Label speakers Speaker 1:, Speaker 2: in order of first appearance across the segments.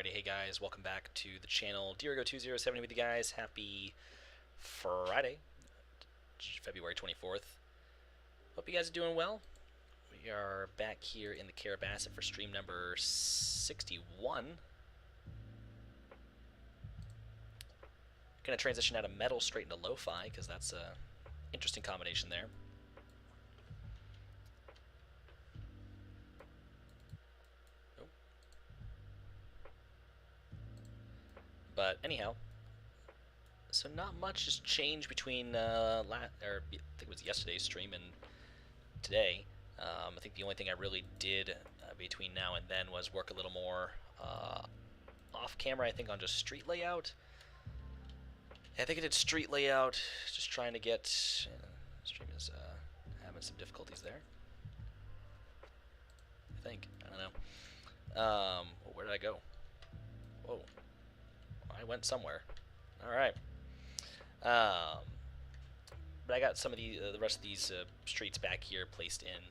Speaker 1: Friday. Hey guys, welcome back to the channel. Dirigo2070 with you guys. Happy Friday, February 24th. Hope you guys are doing well. We are back here in the Carrabassett for stream number 61. Gonna transition out of metal straight into lo-fi because that's a interesting combination there. But anyhow, so not much has changed between I think it was yesterday's stream and today. I think the only thing I really did between now and then was work a little more off camera. I think on just street layout. I think I did street layout, just trying to get. Stream is having some difficulties there. I think I don't know. Where did I go? Whoa. I went somewhere. All right. But I got some of the rest of these streets back here placed in.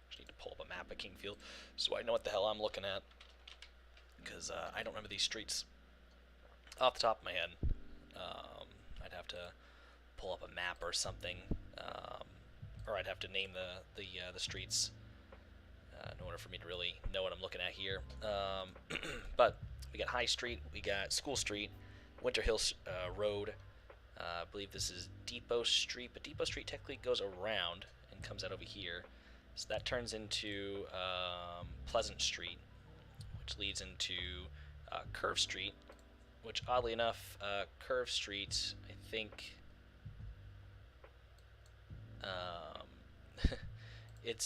Speaker 1: Just need to pull up a map of Kingfield so I know what the hell I'm looking at, because I don't remember these streets off the top of my head. I'd have to pull up a map or something, or I'd have to name the streets. In order for me to really know what I'm looking at here. But we got High Street, we got School Street, Winter Hill Road. I believe this is Depot Street, but Depot Street technically goes around and comes out over here. So that turns into Pleasant Street, which leads into Curve Street, which oddly enough, Curve Street, I think...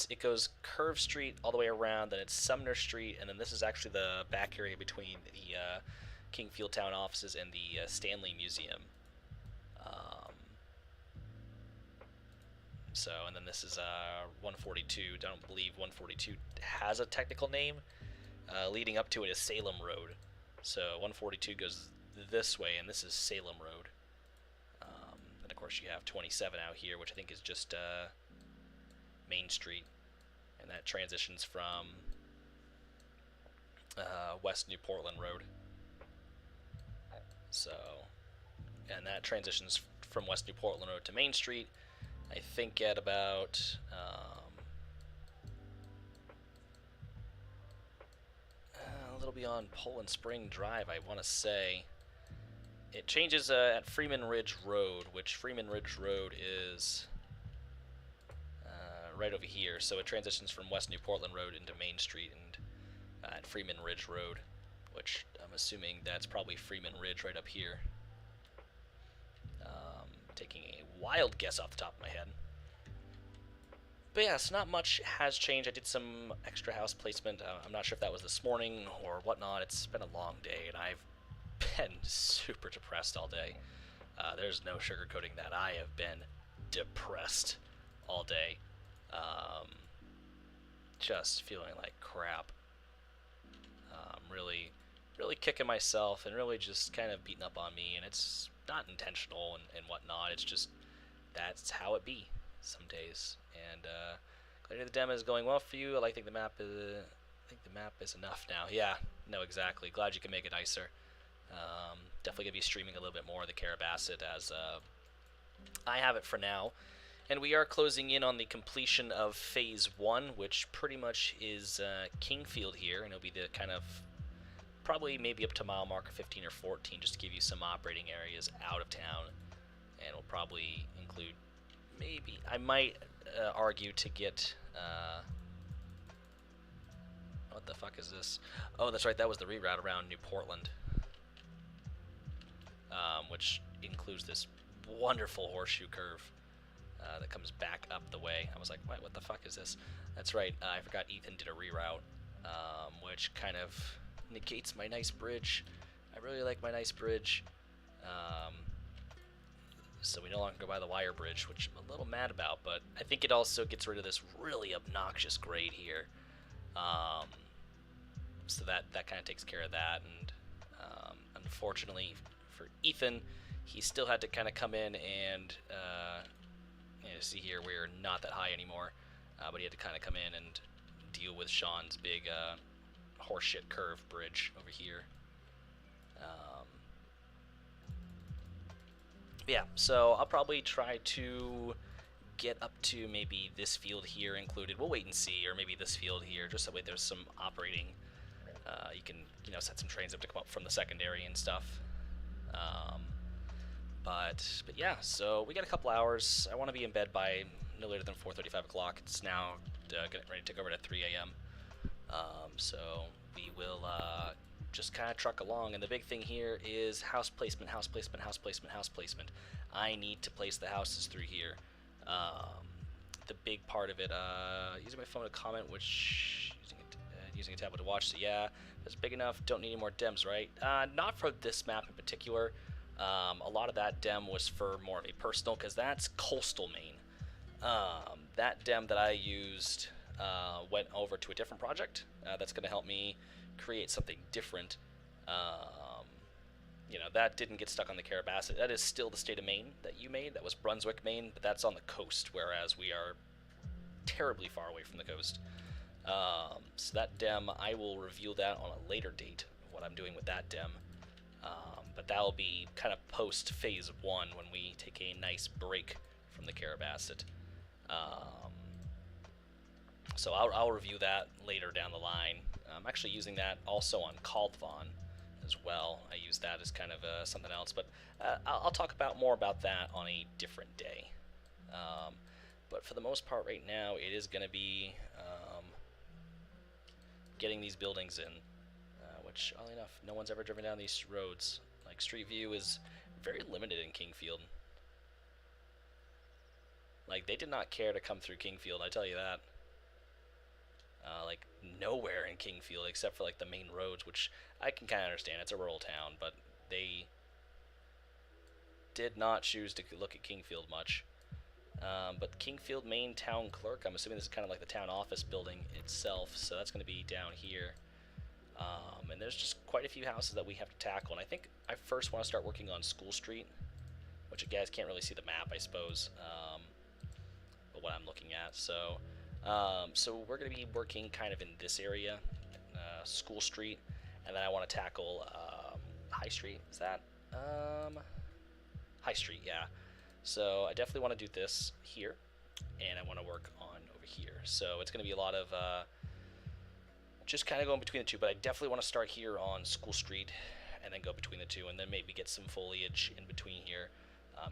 Speaker 1: It goes Curve Street all the way around, then it's Sumner Street, and then this is actually the back area between the Kingfield Town offices and the Stanley Museum. And then this is 142. I don't believe 142 has a technical name. Leading up to it is Salem Road. So 142 goes this way, and this is Salem Road. And of course you have 27 out here, which I think is just... Main Street, and that transitions from West New Portland Road. So, and that transitions from West New Portland Road to Main Street, I think at about a little beyond Poland Spring Drive, I want to say. It changes at Freeman Ridge Road, which Freeman Ridge Road is right over here, so it transitions from West New Portland Road into Main Street and at Freeman Ridge Road, which I'm assuming that's probably Freeman Ridge right up here. Taking a wild guess off the top of my head. But yes, not much has changed. I did some extra house placement. I'm not sure if that was this morning or whatnot. It's been a long day, and I've been super depressed all day. There's no sugarcoating that. I have been depressed all day. Just feeling like crap. Really kicking myself and really just kind of beating up on me, and it's not intentional and whatnot. It's just that's how it be some days. And glad the demo is going well for you. I think the map is enough now. Yeah, no, exactly. Glad you can make it nicer. Definitely gonna be streaming a little bit more of the Carrabassett as I have it for now. And we are closing in on the completion of Phase 1, which pretty much is Kingfield here, and it'll be the kind of, probably maybe up to mile marker 15 or 14, just to give you some operating areas out of town. And it'll probably include, maybe, I might argue to get, what the fuck is this? Oh, that's right, that was the reroute around New Portland, which includes this wonderful horseshoe curve. That comes back up the way. I was like, what the fuck is this? That's right, I forgot Ethan did a reroute, which kind of negates my nice bridge. I really like my nice bridge. So we no longer go by the wire bridge, which I'm a little mad about, but I think it also gets rid of this really obnoxious grade here. So that kind of takes care of that, and unfortunately for Ethan, he still had to kind of come in and see here we're not that high anymore, but he had to kind of come in and deal with Sean's big horseshit curve bridge over here. Yeah, so I'll probably try to get up to maybe this field here included. We'll wait and see, or maybe this field here, just that way there's some operating. You can, set some trains up to come up from the secondary and stuff. But yeah, so we got a couple hours. I want to be in bed by no later than 4:30, 5 o'clock. It's now getting ready to take over at 3 a.m. So we will just kind of truck along. And the big thing here is house placement, house placement, house placement, house placement. I need to place the houses through here. The big part of it, using my phone to comment, which using a tablet to watch. So yeah, that's big enough. Don't need any more dems, right? Not for this map in particular. A lot of that dem was for more of a personal, because that's coastal Maine. That dem that I used went over to a different project that's going to help me create something different. That didn't get stuck on the Carrabassett. That is still the state of Maine that you made. That was Brunswick, Maine, but that's on the coast, whereas we are terribly far away from the coast. So that dem, I will reveal that on a later date, what I'm doing with that dem. But that will be kind of post phase 1 when we take a nice break from the Carrabassett. So I'll review that later down the line. I'm actually using that also on Caldvon as well. I use that as kind of something else, but I'll talk more about that on a different day. But for the most part right now, it is going to be getting these buildings in, which, oddly enough, no one's ever driven down these roads. Like, street view is very limited in Kingfield. Like, they did not care to come through Kingfield, I tell you that. Like, nowhere in Kingfield except for, like, the main roads, which I can kind of understand. It's a rural town, but they did not choose to look at Kingfield much. But Kingfield Main Town Clerk, I'm assuming this is kind of like the town office building itself, so that's going to be down here. And there's just quite a few houses that we have to tackle, and I think I first want to start working on School Street, which you guys can't really see the map, I suppose, but what I'm looking at. So we're going to be working kind of in this area, School Street, and then I want to tackle High Street. Is that High Street? Yeah. So I definitely want to do this here, and I want to work on over here. So it's going to be a lot of just kind of going between the two, but I definitely want to start here on School Street and then go between the two, and then maybe get some foliage in between here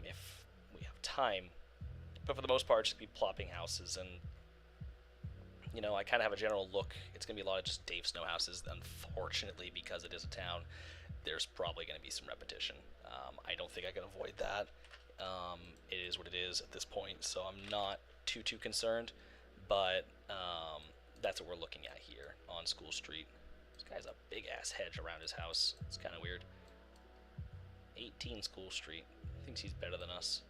Speaker 1: if we have time. But for the most part, just be plopping houses, and I kind of have a general look. It's going to be a lot of just Dave Snow houses. Unfortunately, because it is a town, there's probably going to be some repetition. I don't think I can avoid that. It is what it is at this point, so I'm not too concerned, but that's what we're looking at here on School Street. This guy's a big-ass hedge around his house. It's kind of weird. 18 School Street. Thinks he's better than us.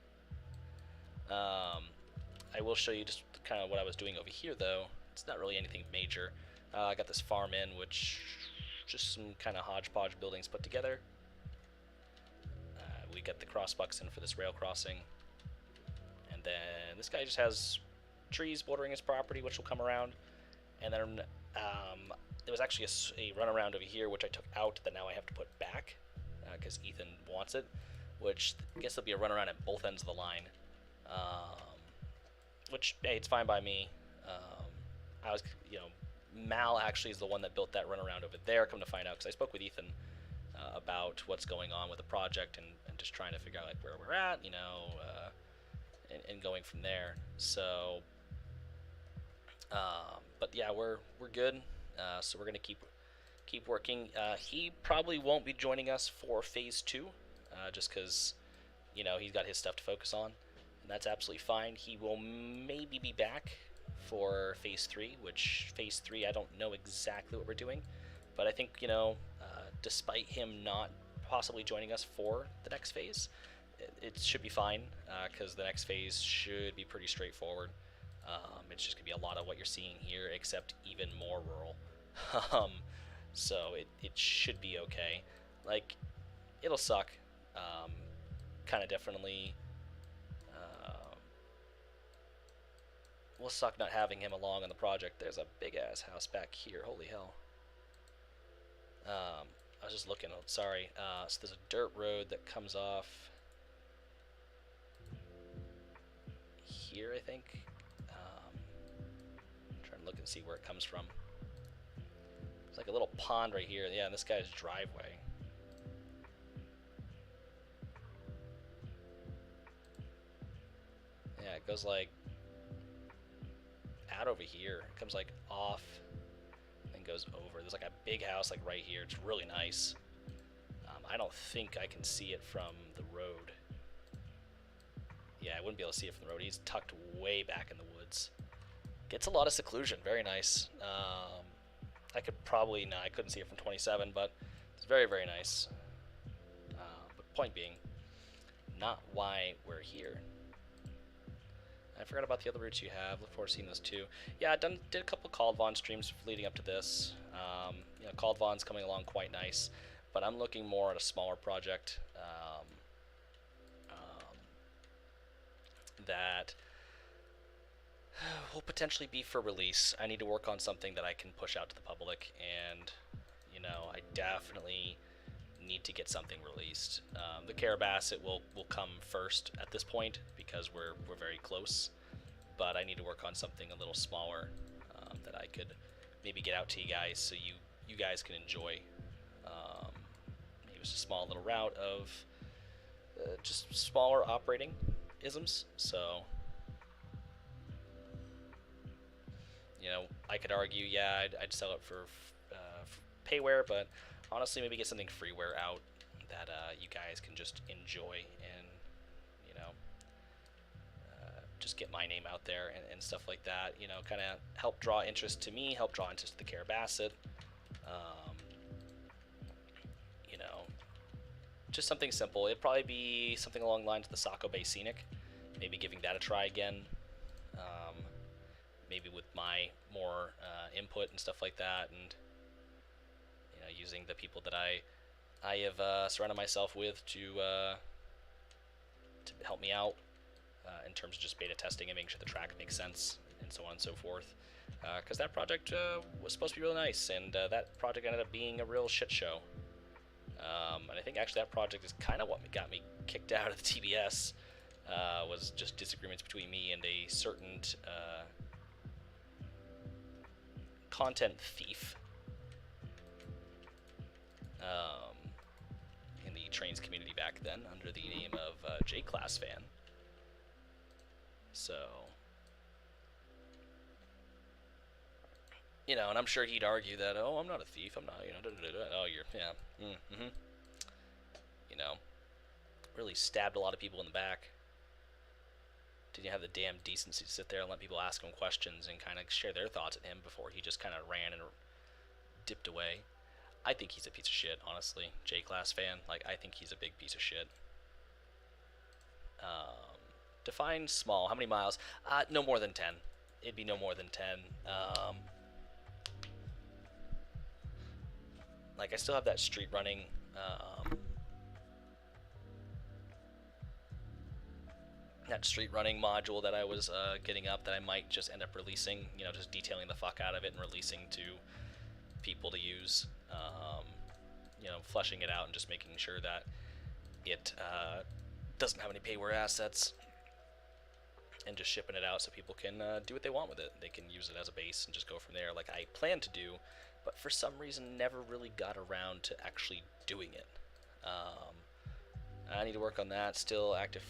Speaker 1: I will show you just kind of what I was doing over here, though. It's not really anything major. I got this farm in, which just some kind of hodgepodge buildings put together. We got the crossbucks in for this rail crossing. And then this guy just has trees bordering his property, which will come around. And then there was actually a runaround over here, which I took out, that now I have to put back, because Ethan wants it, which I guess there'll be a runaround at both ends of the line. Which, hey, it's fine by me. Mal actually is the one that built that runaround over there, come to find out, because I spoke with Ethan about what's going on with the project, and just trying to figure out, like, where we're at, and going from there. So, but yeah, we're good. So we're gonna keep working. He probably won't be joining us for phase 2, just because he's got his stuff to focus on, and that's absolutely fine. He will maybe be back for phase 3, which phase 3 I don't know exactly what we're doing, but I think despite him not possibly joining us for the next phase, it should be fine, because the next phase should be pretty straightforward. It's just gonna be a lot of what you're seeing here, except even more rural. So it should be okay. Like, it'll suck, kind of definitely, will suck not having him along on the project. There's a big-ass house back here. Holy hell. I was just looking. Sorry. So there's a dirt road that comes off here, I think. Trying to look and see where it comes from. There's like a little pond right here. Yeah, and this guy's driveway. Yeah, it goes like out over here. It comes like off and goes over. There's like a big house like right here. It's really nice. I don't think I can see it from the road. Yeah, I wouldn't be able to see it from the road. He's tucked way back in the woods. Gets a lot of seclusion. Very nice. I could probably, no, I couldn't see it from 27, but it's very, very nice. But point being, not why we're here. I forgot about the other routes you have. Look forward to seeing those too. Yeah, I did a couple Caldvon streams leading up to this. You know, Caldvon's coming along quite nice, but I'm looking more at a smaller project that will potentially be for release. I need to work on something that I can push out to the public, and you know, I definitely need to get something released. The Carrabassett will come first at this point because we're very close, but I need to work on something a little smaller that I could maybe get out to you guys so you guys can enjoy. Maybe it's a small little route of just smaller operating isms. So you know, I could argue, yeah, I'd sell it for payware, but honestly, maybe get something freeware out that you guys can just enjoy and, you know, just get my name out there and stuff like that. You know, kind of help draw interest to me, help draw interest to the Carrabassett. You know, just something simple. It'd probably be something along the lines of the Saco Bay Scenic. Maybe giving that a try again. Maybe with my more input and stuff like that, and you know, using the people that I have surrounded myself with to help me out in terms of just beta testing and making sure the track makes sense and so on and so forth. Because that project was supposed to be really nice, and that project ended up being a real shit show. And I think actually that project is kind of what got me kicked out of the TBS. Was just disagreements between me and a certain content thief in the trains community back then under the name of J-Class Fan. So, you know, and I'm sure he'd argue that, oh, I'm not a thief, I'm not, you know, oh, you're, yeah, you know, really stabbed a lot of people in the back. Didn't have the damn decency to sit there and let people ask him questions and kind of share their thoughts at him before he just kind of ran and dipped away. I think he's a piece of shit, honestly. J-Class Fan, like, I think he's a big piece of shit. Define small. How many miles? No more than 10. It'd be no more than 10. Like, I still have that street running. That street running module that I was getting up that I might just end up releasing, you know, just detailing the fuck out of it and releasing to people to use, you know, fleshing it out and just making sure that it doesn't have any payware assets and just shipping it out so people can do what they want with it. They can use it as a base and just go from there like I plan to do, but for some reason never really got around to actually doing it. I need to work on that. Still active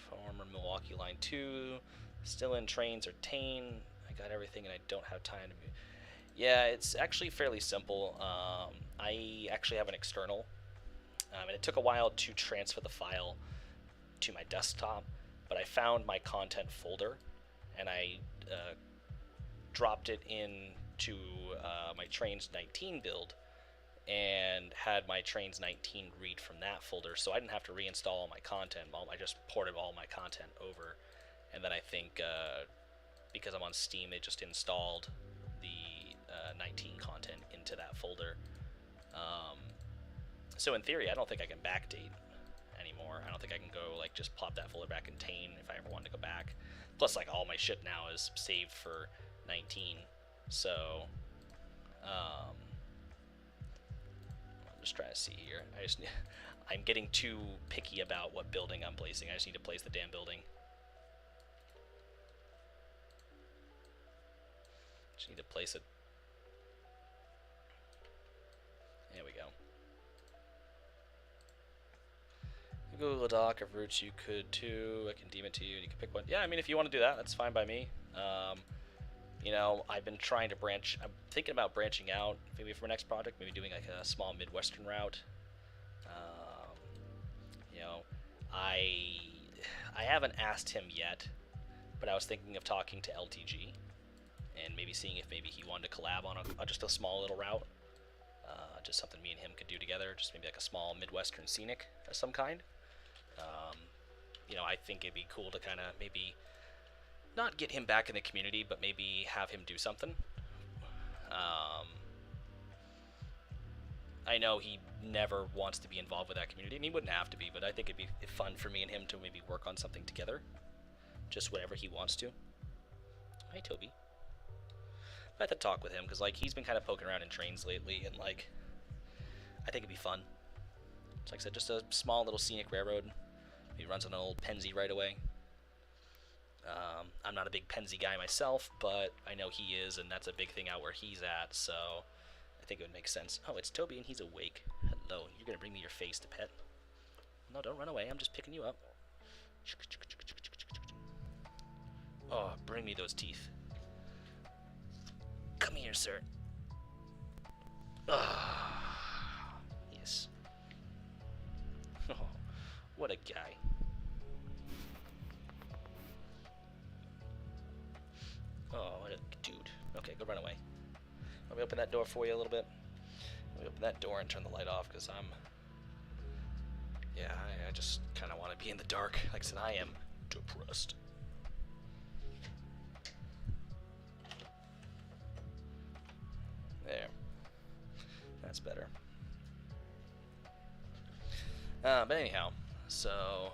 Speaker 1: Farmer Milwaukee Line 2, still in trains or Tane. I got everything and I don't have time to. Yeah, it's actually fairly simple. I actually have an external, and it took a while to transfer the file to my desktop, but I found my content folder and I dropped it into my Trains 19 build and had my Trains 19 read from that folder, so I didn't have to reinstall all my content. I just ported all my content over, and then I think because I'm on Steam, they just installed the 19 content into that folder. So in theory, I don't think I can backdate anymore. I don't think I can go like just plop that folder back in Tane if I ever wanted to go back. Plus, like, all my shit now is saved for 19. So, I'm just trying to see here. I'm getting too picky about what building I'm placing. I just need to place the damn building. Just need to place it. There we go. Google Doc of routes you could too. I can deem it to you and you can pick one. Yeah, I mean, if you want to do that, that's fine by me. You know, I've been trying to branch. I'm thinking about branching out maybe for my next project, maybe doing like a small Midwestern route. You know, I haven't asked him yet, but I was thinking of talking to LTG and maybe seeing if maybe he wanted to collab on just a small little route. Just something me and him could do together, just maybe like a small Midwestern scenic of some kind. You know, I think it'd be cool to kind of maybe not get him back in the community, but maybe have him do something. I know he never wants to be involved with that community, and he wouldn't have to be, but I think it'd be fun for me and him to maybe work on something together. Just whatever he wants to. Hi, Toby. I have to talk with him, because, like, he's been kind of poking around in trains lately, and, like, I think it'd be fun. So, like I said, just a small little scenic railroad. He runs on an old Penzi right away. I'm not a big Penzi guy myself, but I know he is, and that's a big thing out where he's at, so I think it would make sense. Oh, it's Toby, and he's awake. Hello, you're going to bring me your face to pet? No, don't run away, I'm just picking you up. Oh, bring me those teeth. Come here, sir. Ah, yes. Oh, what a guy. Oh, what a dude. Okay, go run away. Let me open that door for you a little bit. Let me open that door and turn the light off, because yeah, I just kind of want to be in the dark. Like I said, I am depressed. There. That's better. But anyhow, so,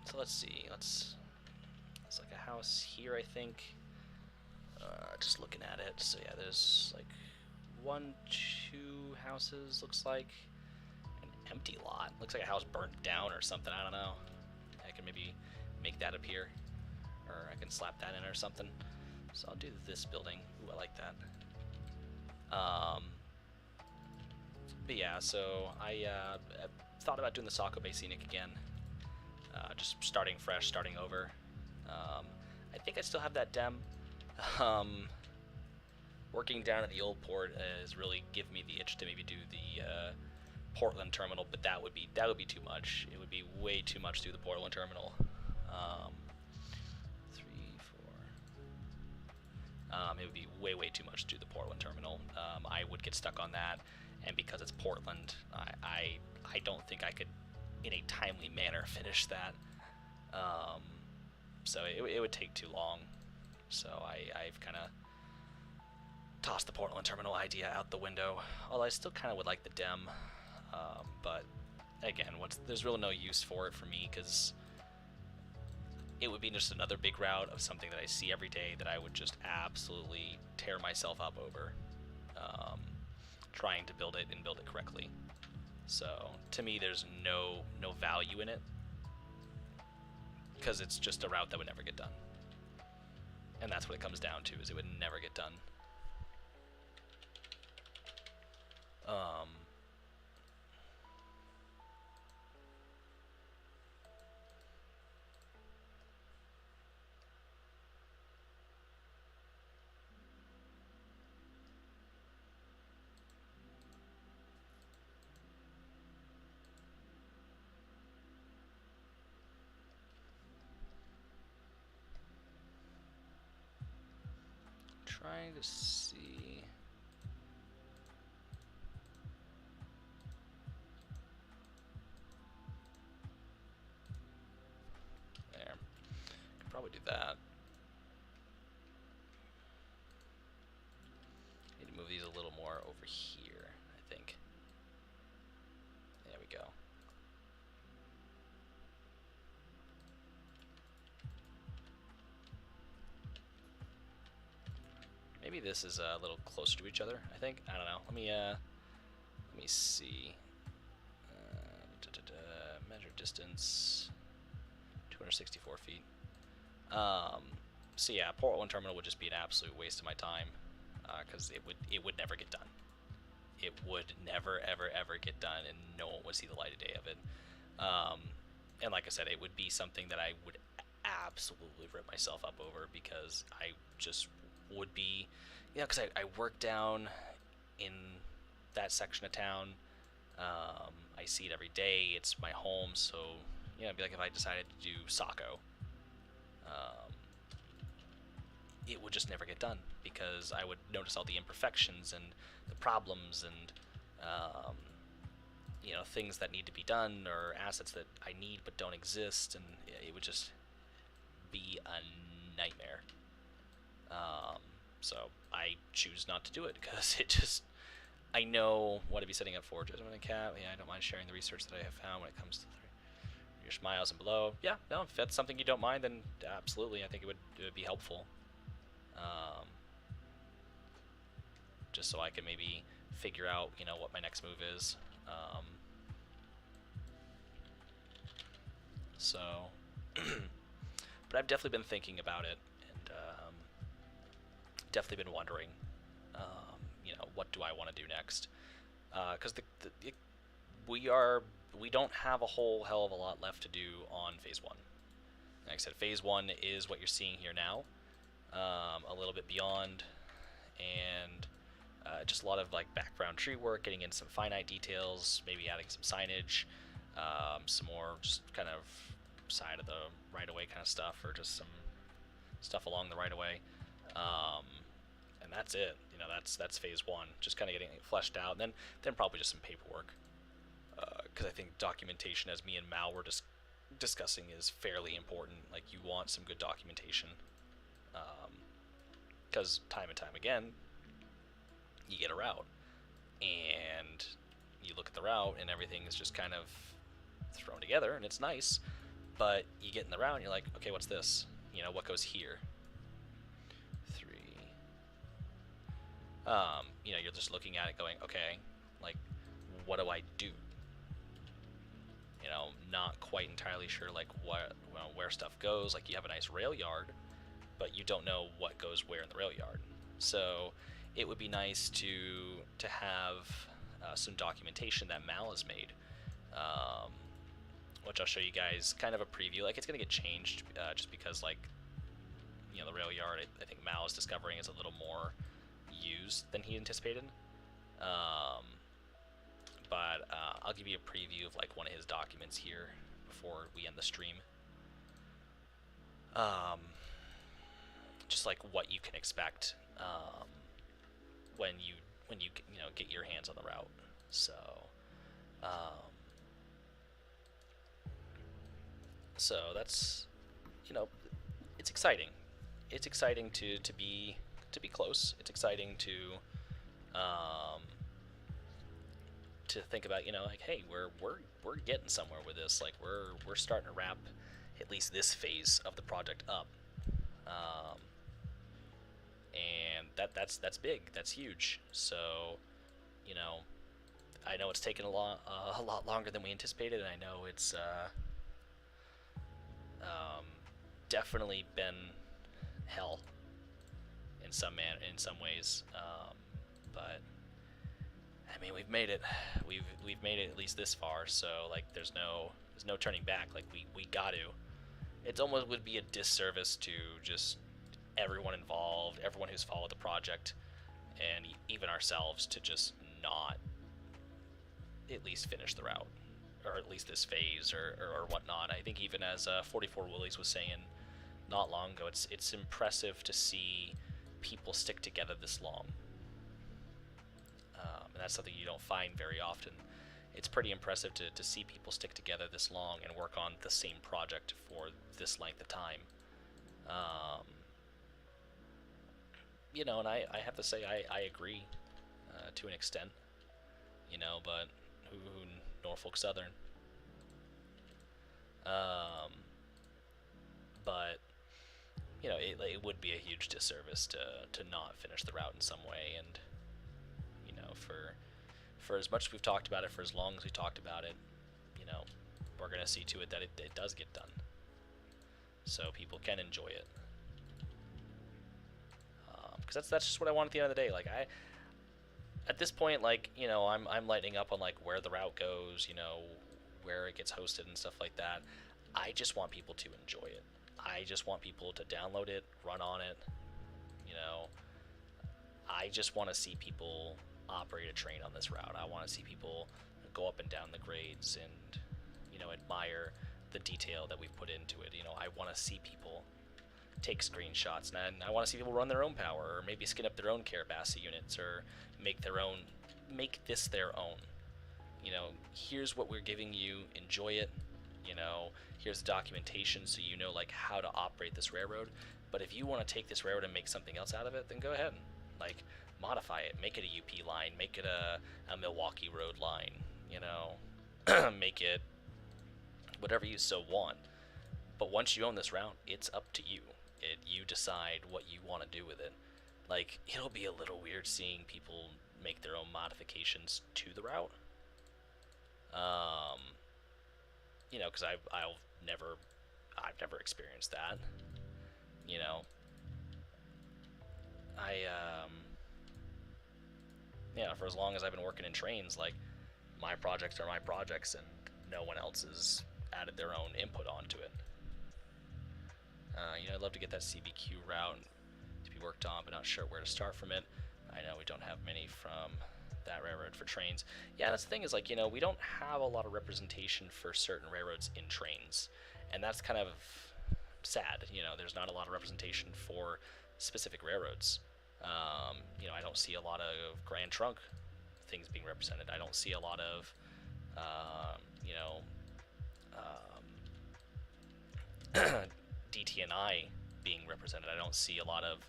Speaker 1: so let's see, it's like a house here, I think, just looking at it, so yeah, there's like 1, 2 houses, looks like, an empty lot, looks like a house burnt down or something, I don't know, I can maybe make that appear, or I can slap that in or something, so I'll do this building. Ooh, I like that. But yeah, so I thought about doing the Saco Bay Scenic again, just starting fresh, starting over. I think I still have that dem. Working down at the old port is really giving me the itch to maybe do the Portland terminal, but that would be too much. It would be way too much through the Portland terminal. 3, 4. It would be way too much through the Portland terminal. I would get stuck on that, and because it's Portland, I don't think I could, in a timely manner, finish that. So it would take too long. So I've kind of tossed the Portland terminal idea out the window. Although I still kind of would like the dem, but again, there's really no use for it for me, because it would be just another big route of something that I see every day that I would just absolutely tear myself up over, trying to build it and build it correctly. So to me, there's no value in it, because it's just a route that would never get done. And that's what it comes down to, is it would never get done. Trying to see. There. Could probably do that. Need to move these a little more over here, I think. There we go. Maybe this is a little closer to each other, I think. I don't know. Let me see. Measure distance, 264 feet. So yeah, Port 1 terminal would just be an absolute waste of my time, because it would never get done. It would never ever get done, and no one would see the light of day of it. And like I said, it would be something that I would absolutely rip myself up over, because I just would be, because I work down in that section of town. I see it every day. It's my home, so it'd be like if I decided to do Sacco, it would just never get done, because I would notice all the imperfections and the problems and things that need to be done, or assets that I need but don't exist, and it would just be a nightmare. So I choose not to do it, because I know what I'd be setting up for. Judgment and Cat, I don't mind sharing the research that I have found when it comes to your miles and below. Yeah, no, if that's something you don't mind, then absolutely, I think it would be helpful. Just so I can maybe figure out, what my next move is. But I've definitely been thinking about it, and definitely been wondering, what do I want to do next? Because we don't have a whole hell of a lot left to do on Phase 1. Like I said, Phase 1 is what you're seeing here now, a little bit beyond, and just a lot of like background tree work, getting in some finite details, maybe adding some signage, some more just kind of side of the right-of-way kind of stuff, or just some stuff along the right-of-way, and that's it. That's Phase 1, just kind of getting it fleshed out, and then probably just some paperwork, because I think documentation, as me and Mal were discussing, is fairly important. Like, you want some good documentation, because time and time again, you get a route, and you look at the route, and everything is just kind of thrown together, and it's nice, but you get in the route, and you're like, okay, what's this? What goes here? 3. You're just looking at it going, okay, like, what do I do? Not quite entirely sure, like, where stuff goes. Like, you have a nice rail yard, but you don't know what goes where in the rail yard. So it would be nice to have some documentation that Mal has made, which I'll show you guys, kind of a preview. Like, it's going to get changed, just because, like, the rail yard, I think Mal is discovering, is a little more used than he anticipated. But I'll give you a preview of like one of his documents here before we end the stream. Just like what you can expect when you get your hands on the route. So that's, it's exciting. It's exciting to be close. It's exciting to think about, like, hey, we're getting somewhere with this. Like, we're starting to wrap at least this phase of the project up, and that's big. That's huge. So, I know it's taken a lot longer than we anticipated, and I know it's definitely been hell in some ways, but I mean, we've made it. We've made it at least this far. So like, there's no turning back. Like, we got to. It almost would be a disservice to just everyone involved, everyone who's followed the project, and even ourselves, to just not at least finish the route, or at least this phase, or whatnot. I think even as 44 Willies was saying not long ago, it's impressive to see people stick together this long. And that's something you don't find very often. It's pretty impressive to see people stick together this long and work on the same project for this length of time. And I have to say, I agree to an extent, but who Norfolk Southern. But it would be a huge disservice to not finish the route in some way. And for as much as we've talked about it, for as long as we talked about it, we're gonna see to it that it does get done, so people can enjoy it. Because that's just what I want at the end of the day. Like at this point, I'm lightening up on where the route goes, where it gets hosted and stuff like that. I just want people to enjoy it. I just want people to download it, run on it. I just want to see people operate a train on this route. I want to see people go up and down the grades and admire the detail that we've put into it. I want to see people take screenshots, and I want to see people run their own power, or maybe skin up their own Carrabassett units, or make this their own. Here's what we're giving you, enjoy it. Here's the documentation so how to operate this railroad. But if you want to take this railroad and make something else out of it, then go ahead. Modify it, make it a UP line, make it a Milwaukee road line, make it whatever you so want. But once you own this route, it's up to you. You decide what you want to do with it. It'll be a little weird seeing people make their own modifications to the route. Because I've never experienced that. For as long as I've been working in trains, my projects are my projects, and no one else has added their own input onto it. I'd love to get that CBQ route to be worked on, but not sure where to start from it. I know we don't have many from that railroad for trains. Yeah, that's the thing is, we don't have a lot of representation for certain railroads in trains, and that's kind of sad. There's not a lot of representation for specific railroads. I don't see a lot of Grand Trunk things being represented. I don't see a lot of, DTNI being represented. I don't see a lot of,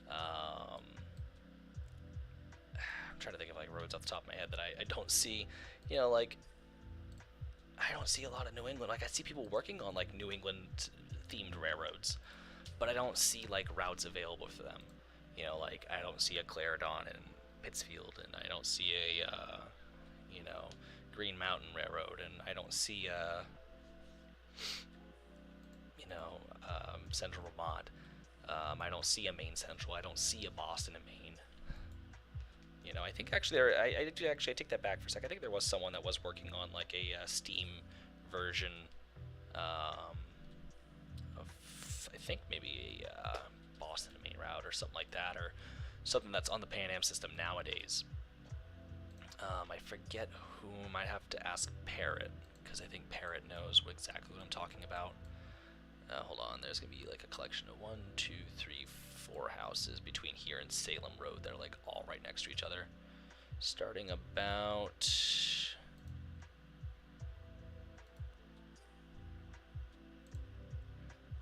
Speaker 1: I'm trying to think of roads off the top of my head that I don't see, I don't see a lot of New England. I see people working on New England themed railroads, but I don't see routes available for them. I don't see a Clarendon in Pittsfield, and I don't see a Green Mountain Railroad, and I don't see a Central Vermont. I don't see a Maine Central. I don't see a Boston and Maine. I think actually I take that back for a second. I think there was someone that was working on a Steam version of, I think maybe a Boston and Maine route or something like that, or something that's on the Pan Am system nowadays. I forget whom. I have to ask Parrot, because I think Parrot knows exactly what I'm talking about. Hold on, there's gonna be a collection of 1, 2, 3, 4 houses between here and Salem Road. They're all right next to each other, starting about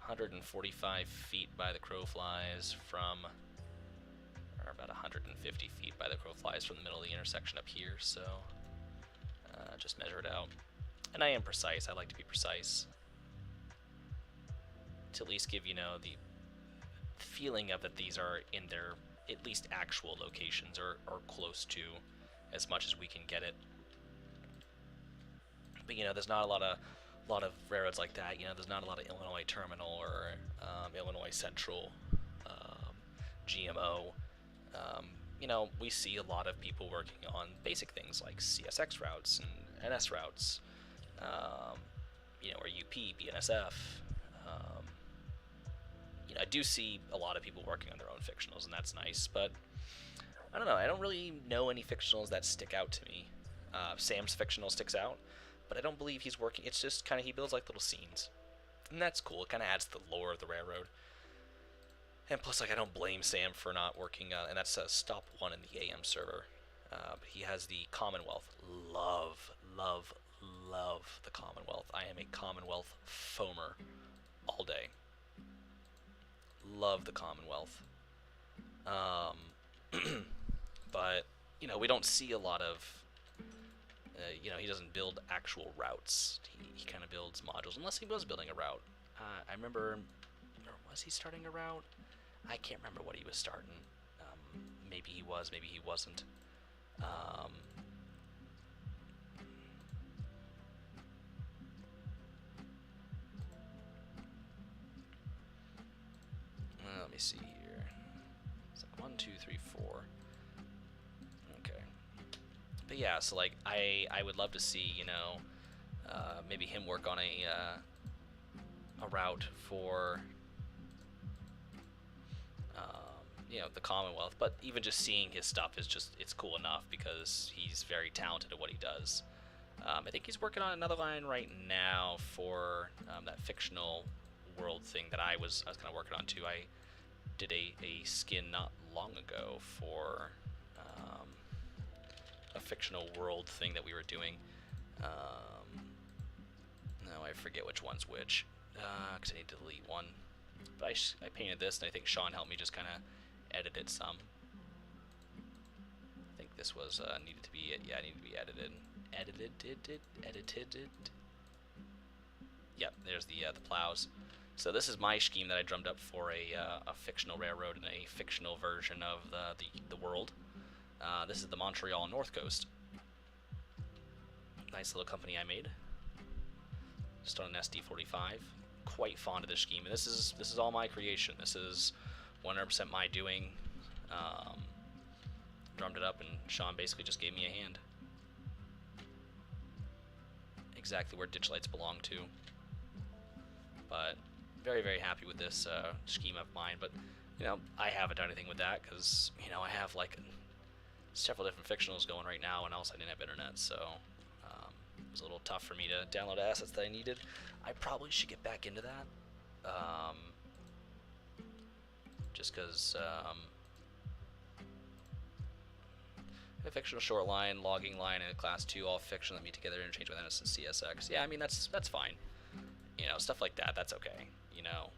Speaker 1: 145 feet by the crow flies from, or about 150 feet by the crow flies from the middle of the intersection up here. So just measure it out, and I am precise. I like to be precise to at least give the feeling of that these are in their at least actual locations, or close to, as much as we can get it. But there's not a lot of railroads like that. There's not a lot of Illinois Terminal or Illinois Central, GMO. We see a lot of people working on basic things like CSX routes and NS routes, or UP, BNSF. I do see a lot of people working on their own fictionals, and that's nice, but I don't know. I don't really know any fictionals that stick out to me. Sam's fictional sticks out, but I don't believe he's working. It's just kind of, he builds little scenes, and that's cool. It kind of adds to the lore of the railroad. And plus, I don't blame Sam for not working, and that's stop 1 in the AM server. But he has the Commonwealth. Love the Commonwealth. I am a Commonwealth foamer all day. Love the Commonwealth. But, we don't see a lot of, he doesn't build actual routes. He kind of builds modules, unless he was building a route. I remember, Was he starting a route? I can't remember what he was starting. Maybe he was, maybe he wasn't. Let me see here. It's like 1, 2, 3, 4. Okay. But yeah, so like I would love to see, you know, maybe him work on a route for you know, the Commonwealth. But even just seeing his stuff is just, it's cool enough because he's very talented at what he does. I think he's working on another line right now for that fictional world thing that I was kind of working on too. I did a skin not long ago for a fictional world thing that we were doing. No, I forget which one's which, because I need to delete one. But I painted this, and I think Sean helped me just kind of edit it some. I think this was needed to be, yeah, needed to be edited. Edited. Yep, there's the plows. So this is my scheme that I drummed up for a fictional railroad and a fictional version of the world. This is the Montreal North Coast. Nice little company I made. Just on an SD45. Quite fond of this scheme, and this is all my creation. This is 100% my doing. Drummed it up, and Sean basically just gave me a hand. Exactly where ditch lights belong to. But very, very happy with this scheme of mine. But you know, I haven't done anything with that because, you know, I have like several different fictionals going right now, and also I didn't have internet, so it was a little tough for me to download assets that I needed. I probably should get back into that, just because a fictional short line, logging line, and a class 2 all fiction that meet together interchange with NS and CSX. Yeah, I mean that's fine. You know, stuff like that, that's okay. You know,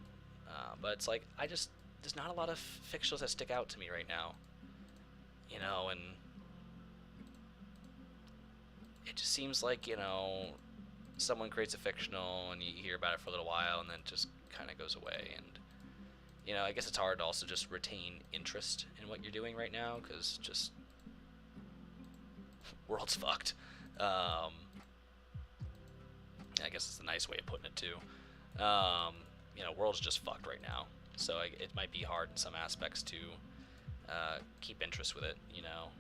Speaker 1: but it's like there's not a lot of fictionals that stick out to me right now. You know, and it just seems like, you know, someone creates a fictional and you hear about it for a little while and then just kind of goes away. And you know, I guess it's hard to also just retain interest in what you're doing right now because just world's fucked. I guess it's a nice way of putting it too. You know, world's just fucked right now, so it might be hard in some aspects to keep interest with it. You know,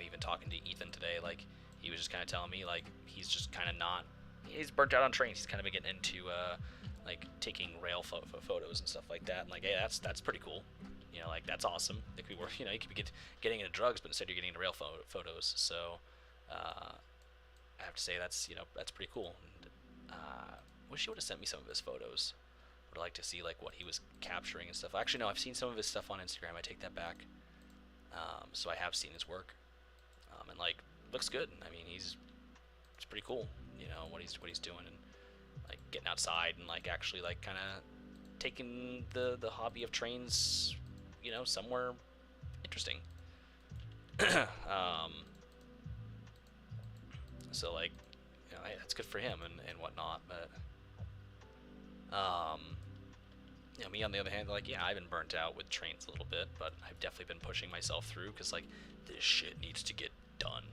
Speaker 1: even talking to Ethan today, like he was just kind of telling me like he's just kind of not. He's burnt out on trains. He's kind of been getting into like taking rail photos and stuff like that. And like, hey, that's pretty cool. You know, like that's awesome. Like we were, you know, you could be getting into drugs, but instead you're getting into rail photos. So I have to say that's, you know, that's pretty cool. And, wish he would have sent me some of his photos. Would like to see like what he was capturing and stuff. Actually, no, I've seen some of his stuff on Instagram. I take that back. So I have seen his work, and like looks good. I mean, it's pretty cool. You know what he's doing, and like getting outside and like actually like kind of taking the hobby of trains, you know, somewhere interesting. So like, you know, that's good for him and whatnot. But you know, me on the other hand, like, yeah, I've been burnt out with trains a little bit, but I've definitely been pushing myself through because like this shit needs to get done.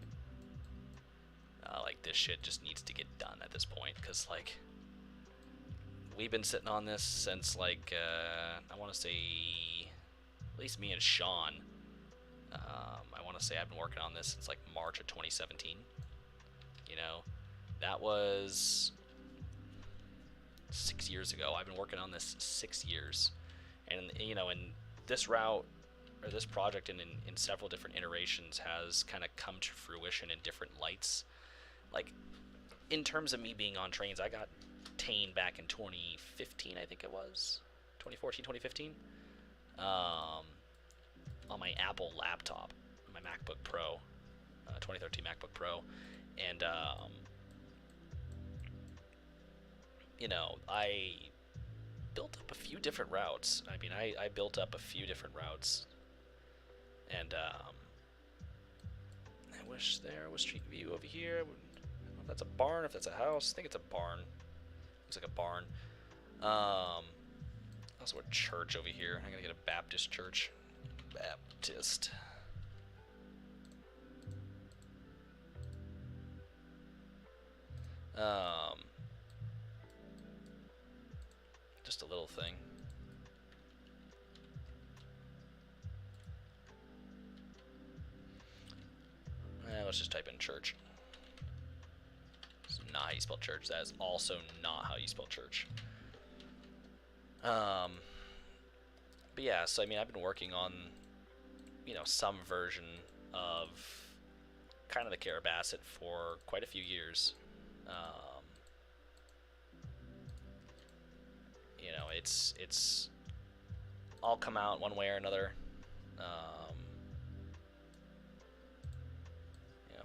Speaker 1: Like this shit just needs to get done at this point because like we've been sitting on this since like I want to say at least me and Sean. I want to say I've been working on this since like March of 2017. You know, that was 6 years ago. I've been working on this 6 years, and you know, and this route or this project in several different iterations has kind of come to fruition in different lights. Like in terms of me being on trains, I got Tane back in 2015, I think it was 2014, 2015, on my Apple laptop, my MacBook Pro, 2013 MacBook Pro, and you know, I built up a few different routes. I mean, I built up a few different routes, and I wish there was street view over here. I don't know if that's a barn, if that's a house. I think it's a barn. Looks like a barn. Also a church over here. I gotta get a Baptist church. Baptist. Just a little thing. Let's just type in church. That's not how you spell church. That is also not how you spell church. But yeah, so I mean, I've been working on, some version of kind of the Carrabassett for quite a few years. It's all come out one way or another.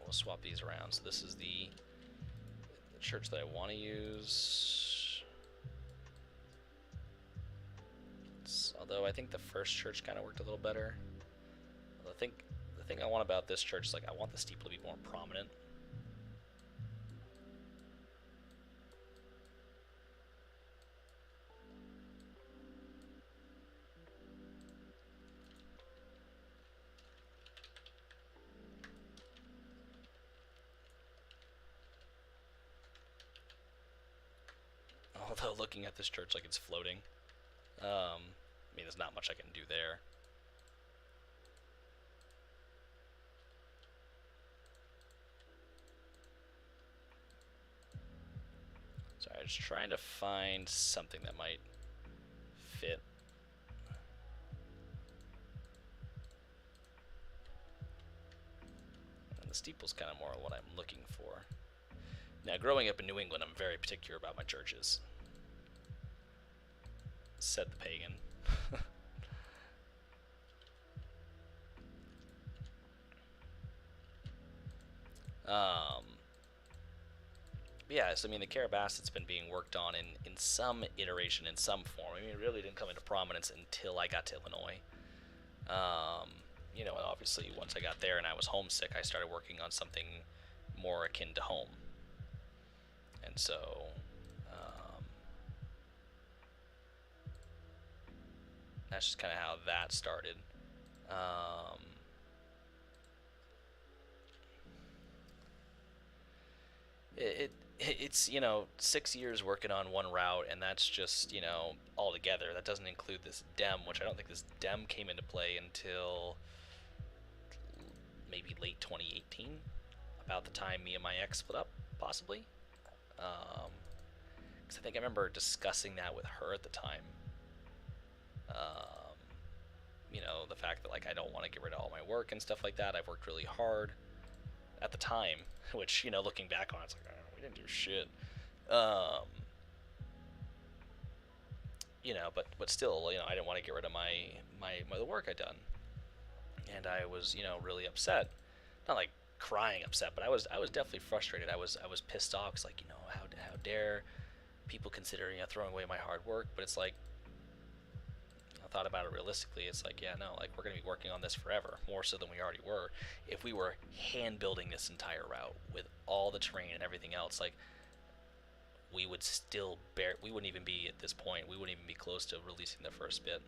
Speaker 1: We'll swap these around. So this is the church that I want to use. Although I think the first church kind of worked a little better. I think the thing I want about this church is I want the steeple to be more prominent. Although looking at this church like it's floating, I mean, there's not much I can do there. So I'm just trying to find something that might fit. And the steeple's kind of more what I'm looking for. Now, growing up in New England, I'm very particular about my churches. Said the pagan. Yeah, so I mean, the Carrabassett's been being worked on in some iteration, in some form. I mean, it really didn't come into prominence until I got to Illinois. And obviously, once I got there and I was homesick, I started working on something more akin to home. And so, that's just kind of how that started. It's 6 years working on one route, and that's just all together. That doesn't include this dem, which I don't think this dem came into play until maybe late 2018, about the time me and my ex split up, possibly. Because I think I remember discussing that with her at the time. The fact that I don't want to get rid of all my work and stuff like that. I've worked really hard at the time, which looking back on it, it's we didn't do shit. But still, I didn't want to get rid of the work I'd done, and I was really upset. Not crying upset, but I was definitely frustrated. I was pissed off. Cause how dare people consider throwing away my hard work? But it's I thought about it realistically. It's we're gonna be working on this forever, more so than we already were. If we were hand building this entire route with all the terrain and everything else, we would still we wouldn't even be at this point. We wouldn't even be close to releasing the first bit.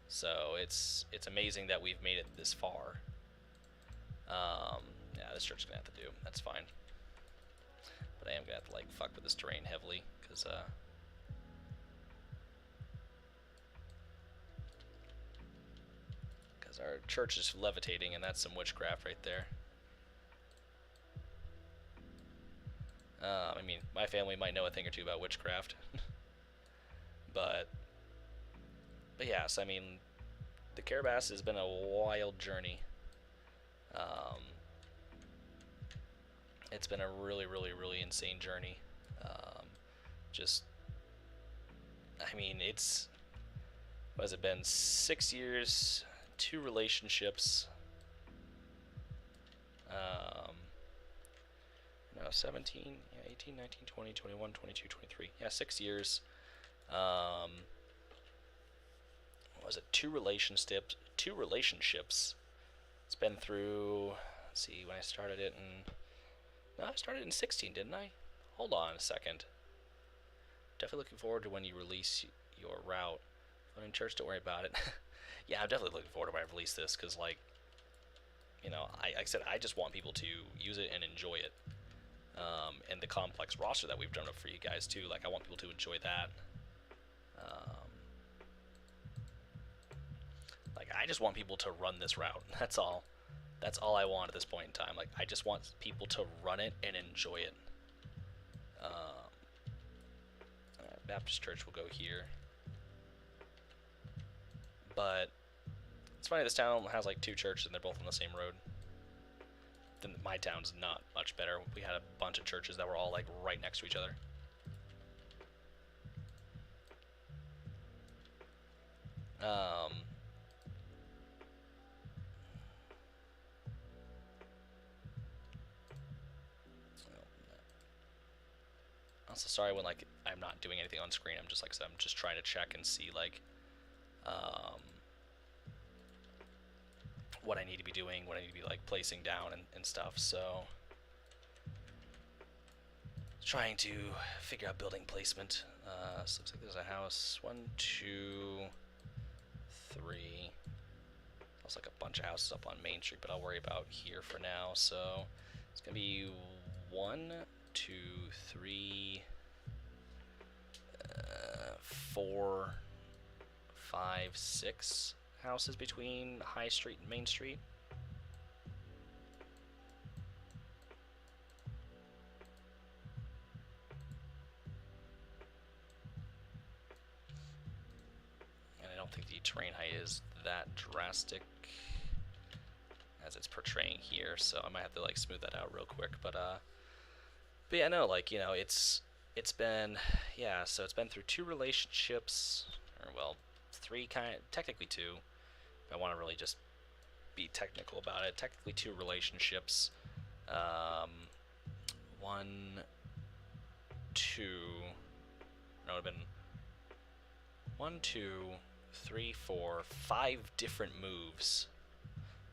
Speaker 1: So it's amazing that we've made it this far. Yeah, this church is gonna have to do. That's fine. But I am gonna have to fuck with this terrain heavily, because our church is levitating, and that's some witchcraft right there. I mean, my family might know a thing or two about witchcraft, but yeah. So I mean, the Carrabassett has been a wild journey. It's been a really, really, really insane journey. I mean, what has it been? 6 years, 2 relationships. 17, yeah, 18, 19, 20, 21, 22, 23. Yeah, 6 years. What was it? 2 relationships. It's been through see, when I started it in... No, I started in 16, didn't I? Hold on a second. Definitely looking forward to when you release your route. When in church, don't worry about it. Yeah, I'm definitely looking forward to when I release this, because, like, you know, like I said, I just want people to use it and enjoy it. And the complex roster that we've done up for you guys, too. Like, I want people to enjoy that. Like, I just want people to run this route. That's all. That's all I want at this point in time. Like, I just want people to run it and enjoy it. Baptist Church will go here. But it's funny, this town has like 2 churches and they're both on the same road. Then my town's not much better. We had a bunch of churches that were all like right next to each other. Also, sorry when like I'm not doing anything on screen. I'm just like I'm just trying to check and see like what I need to be doing, what I need to be like placing down and stuff. So trying to figure out building placement. So looks like there's a house. 1, 2, 3. There's like a bunch of houses up on Main Street, but I'll worry about here for now. So it's gonna be 1, 2, 3, 4, 5, 6 houses between High Street and Main Street. And I don't think the terrain height is that drastic as it's portraying here, so I might have to like smooth that out real quick. But yeah, no, like, you know, it's been, yeah, so it's been through 2 relationships, or well, 3 technically 2. I want to really just be technical about it. Technically 2 relationships. 1, 2. No, it would have been 1, 2, 3, 4, 5 different moves.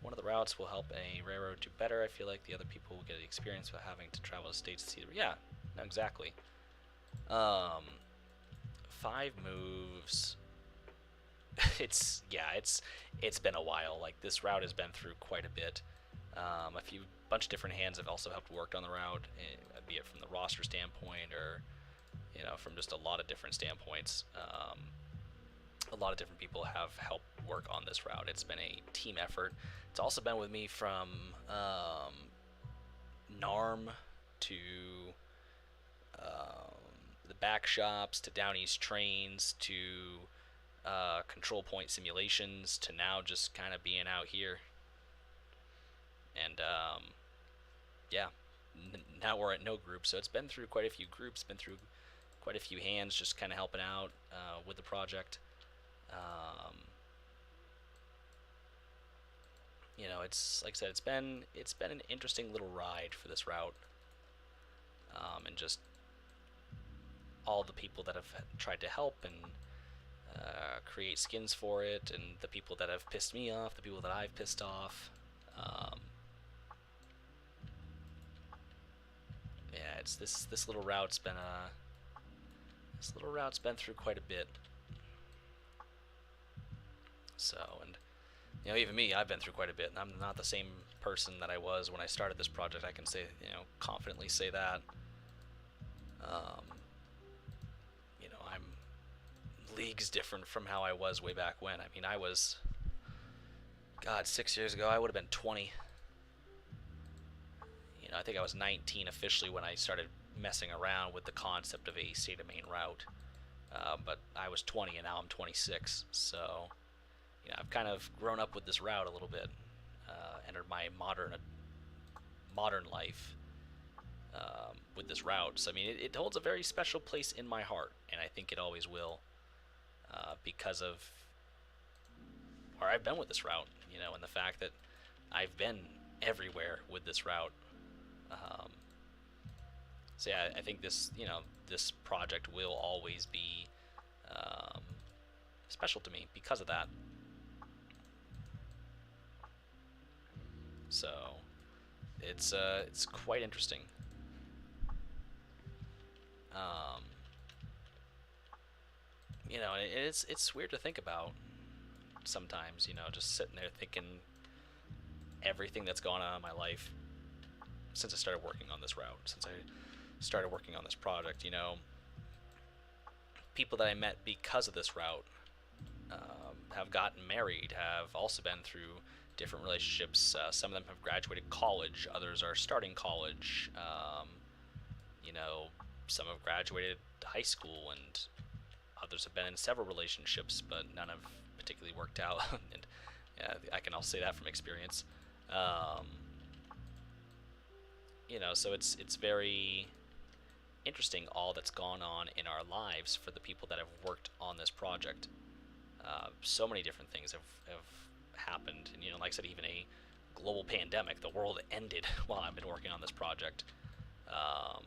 Speaker 1: One of the routes will help a railroad do better. I feel like the other people will get the experience without having to travel to states to see the... Yeah, no, exactly. 5 moves. It's been a while. Like, this route has been through quite a bit. A bunch of different hands have also helped work on the route, be it from the roster standpoint or, you know, from just a lot of different standpoints. A lot of different people have helped work on this route. It's been a team effort. It's also been with me from NARM to the back shops to Down East trains to control point simulations to now just kind of being out here. And yeah, now we're at no group, so it's been through quite a few groups, been through quite a few hands just kind of helping out with the project. You know, it's like I said, it's been an interesting little ride for this route, and just all the people that have tried to help and create skins for it, and the people that have pissed me off, the people that I've pissed off. Yeah, it's this little route's been through quite a bit. So, and you know, even me, I've been through quite a bit, and I'm not the same person that I was when I started this project. I can say, you know, confidently say that. You know, I'm leagues different from how I was way back when. I mean, I was, God, 6 years ago, I would have been 20. You know, I think I was 19 officially when I started messing around with the concept of a state of Maine route. But I was 20 and now I'm 26, so you know, I've kind of grown up with this route a little bit, entered my modern life with this route. So I mean, it holds a very special place in my heart, and I think it always will, because of where I've been with this route, you know, and the fact that I've been everywhere with this route. So yeah, I think this, you know, this project will always be special to me because of that. So, It's quite interesting. Um, it's weird to think about sometimes. Just sitting there thinking everything that's gone on in my life since I started working on this route, since I started working on this project. People that I met because of this route have gotten married, have also been through different relationships. Some of them have graduated college, others are starting college. You know, some have graduated high school, and others have been in several relationships, but none have particularly worked out. And I can also say that from experience. Um, so it's very interesting all that's gone on in our lives for the people that have worked on this project. So many different things have happened, and like I said, even a global pandemic. The world ended while I've been working on this project, um,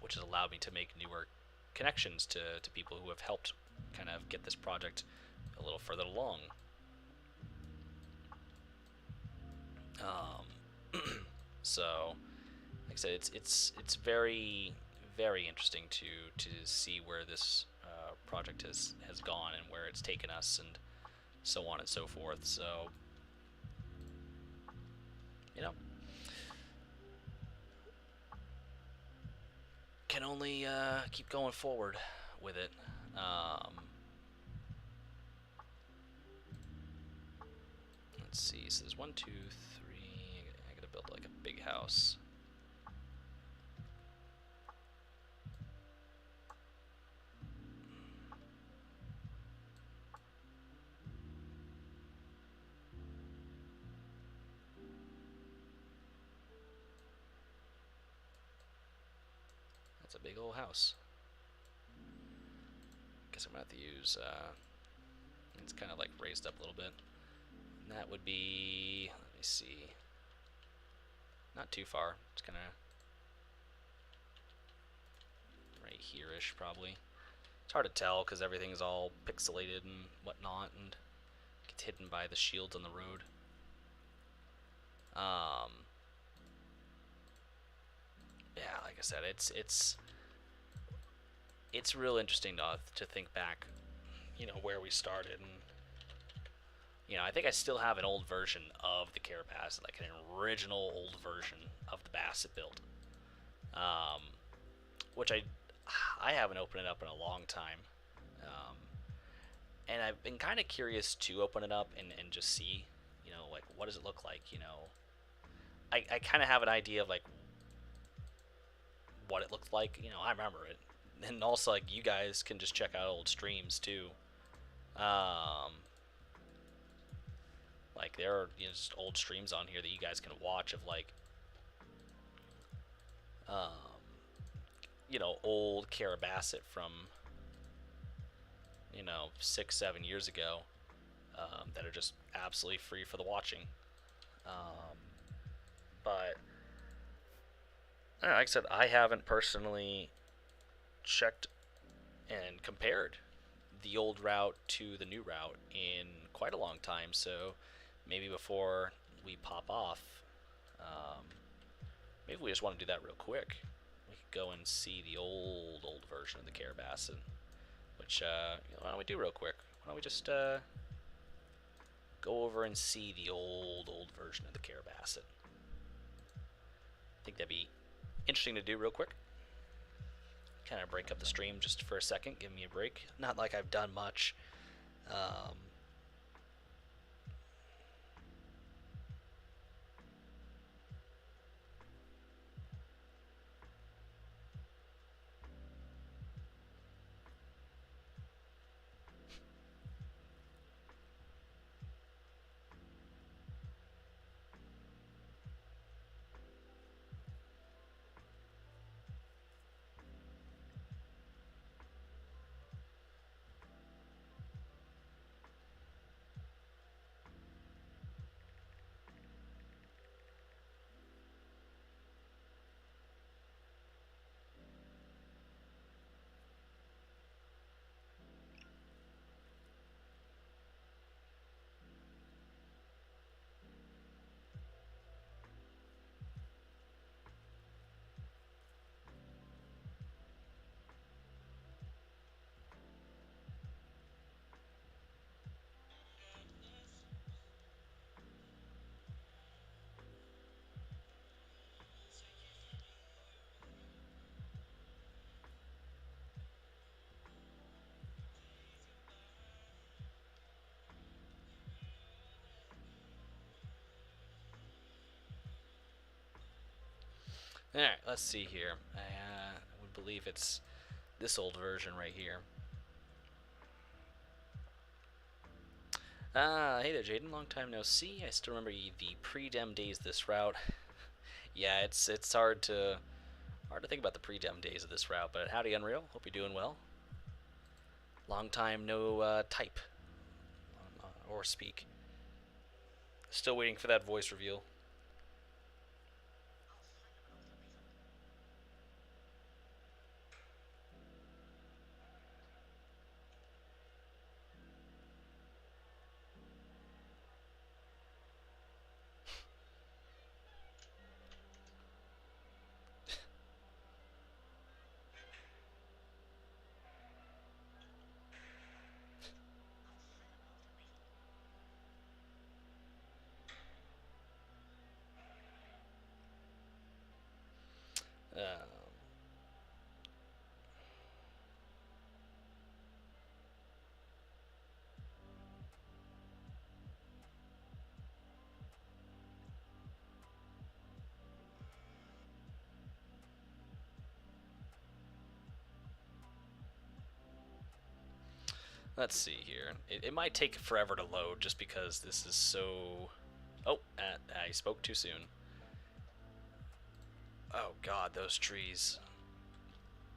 Speaker 1: which has allowed me to make newer connections to people who have helped kind of get this project a little further along. So, like I said, it's very very interesting to see where this project has gone and where it's taken us and so on and so forth. So, you know, can only keep going forward with it. Let's see. So there's 1, 2, 3. I gotta build like a big house. That's a big old house. Guess I'm gonna have to use. It's kind of like raised up a little bit. And that would be. Let me see. Not too far. It's kind of right here-ish, probably. It's hard to tell because everything's all pixelated and whatnot, and gets hidden by the shields on the road. Yeah, like I said, it's real interesting to think back, where we started, and I think I still have an old version of the Carrabassett, like an original old version of the Bassett build, um, which I haven't opened it up in a long time, um, and I've been kind of curious to open it up and just see, like what does it look like, I kind of have an idea of like what it looked like, I remember it, and also like you guys can just check out old streams too. Um, like there are just old streams on here that you guys can watch of like um, old Carrabassett from 6-7 years ago, that are just absolutely free for the watching. Um, but like I said, I haven't personally checked and compared the old route to the new route in quite a long time. So maybe before we pop off, um, maybe we just want to do that real quick. We could go and see the old version of the Carrabassett, which why don't we do real quick? Why don't we just go over and see the old version of the Carrabassett? I think that'd be interesting to do real quick. Kind of break up the stream just for a second, give me a break. Not like I've done much. Alright, let's see here. I would believe it's this old version right here. Hey there, Jaden. Long time no see. I still remember the pre-dem days of this route. Yeah, it's hard to think about the pre-dem days of this route, but howdy, Unreal. Hope you're doing well. Long time no type or speak. Still waiting for that voice reveal. Um, let's see here. It might take forever to load just because this is so... Oh, I spoke too soon. Oh god, those trees.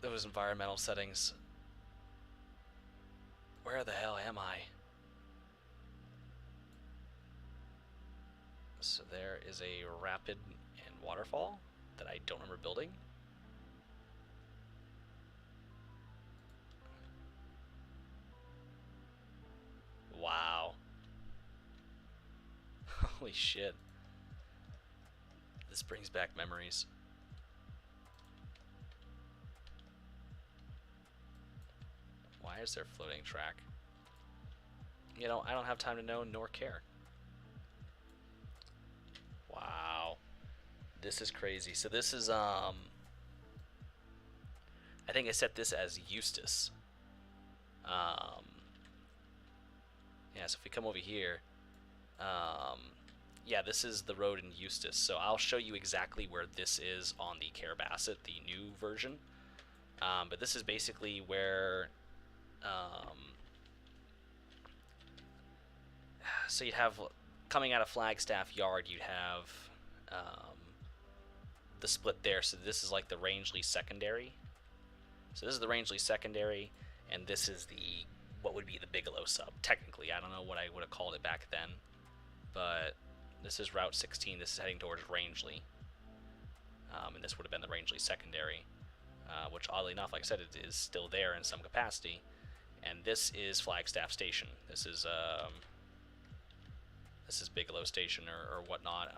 Speaker 1: Those environmental settings. Where the hell am I? So there is a rapid and waterfall that I don't remember building. Wow. Holy shit. This brings back memories. Why is there floating track? You know, I don't have time to know nor care. Wow. This is crazy. So this is, I think I set this as Eustace. Yeah, so if we come over here, yeah, this is the road in Eustace. So I'll show you exactly where this is on the Carrabassett, the new version. But this is basically where, so you'd have, coming out of Flagstaff Yard, you'd have the split there. So this is like the Rangeley secondary. So this is the Rangeley secondary, and this is the what would be the Bigelow sub. Technically, I don't know what I would have called it back then, but this is Route 16. This is heading towards Rangeley, and this would have been the Rangeley secondary, which oddly enough, like I said, it is still there in some capacity. And this is Flagstaff Station. This is Bigelow Station or whatnot.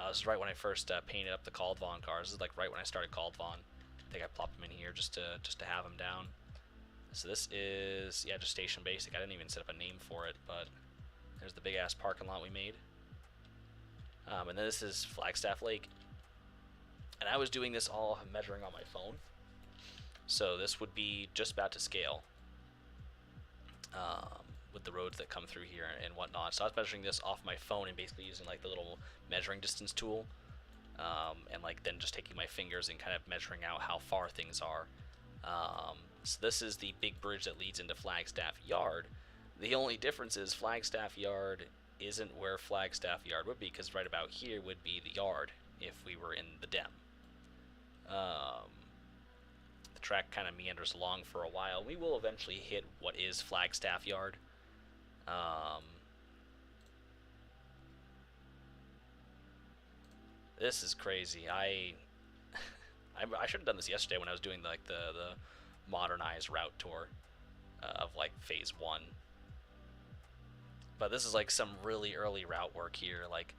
Speaker 1: This is right when I first painted up the Caldvon cars. This is like right when I started Caldvon. I think I plopped them in here just to have them down. So this is, yeah, just Station Basic. I didn't even set up a name for it, but there's the big ass parking lot we made. And then this is Flagstaff Lake. And I was doing this all measuring on my phone. So this would be just about to scale with the roads that come through here and whatnot. So I was measuring this off my phone and basically using like the little measuring distance tool. And like then just taking my fingers and kind of measuring out how far things are. So this is the big bridge that leads into Flagstaff Yard. The only difference is Flagstaff Yard isn't where Flagstaff Yard would be, because right about here would be the yard if we were in the Dem. The track kind of meanders along for a while. We will eventually hit what is Flagstaff Yard. This is crazy. I should have done this yesterday when I was doing like the modernized route tour of like phase 1. But this is like some really early route work here. Like,